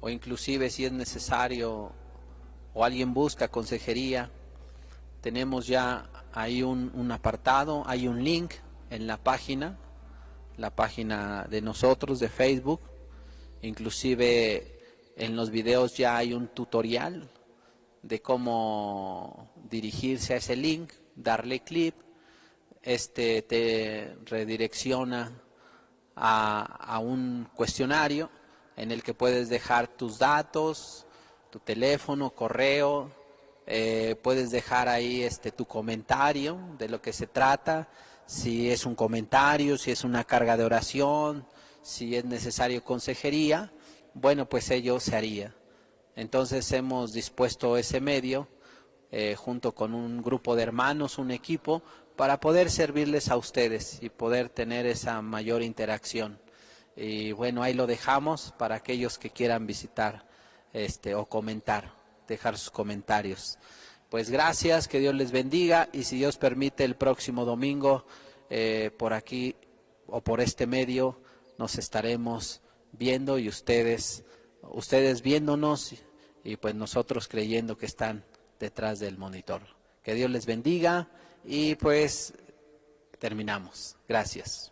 o inclusive si es necesario o alguien busca consejería. Tenemos ya ahí un apartado, hay un link en la página de nosotros de Facebook. Inclusive en los videos ya hay un tutorial de cómo dirigirse a ese link, darle clic. Te redirecciona a un cuestionario en el que puedes dejar tus datos, tu teléfono, correo, puedes dejar ahí tu comentario de lo que se trata, si es un comentario, si es una carga de oración, si es necesario consejería, bueno, pues ello se haría. Entonces hemos dispuesto ese medio junto con un grupo de hermanos, un equipo, para poder servirles a ustedes y poder tener esa mayor interacción. Y bueno, ahí lo dejamos para aquellos que quieran visitar o comentar, dejar sus comentarios. Pues gracias, que Dios les bendiga, y si Dios permite el próximo domingo por aquí o por este medio nos estaremos viendo, y ustedes viéndonos, y pues nosotros creyendo que están detrás del monitor. Que Dios les bendiga y pues terminamos. Gracias.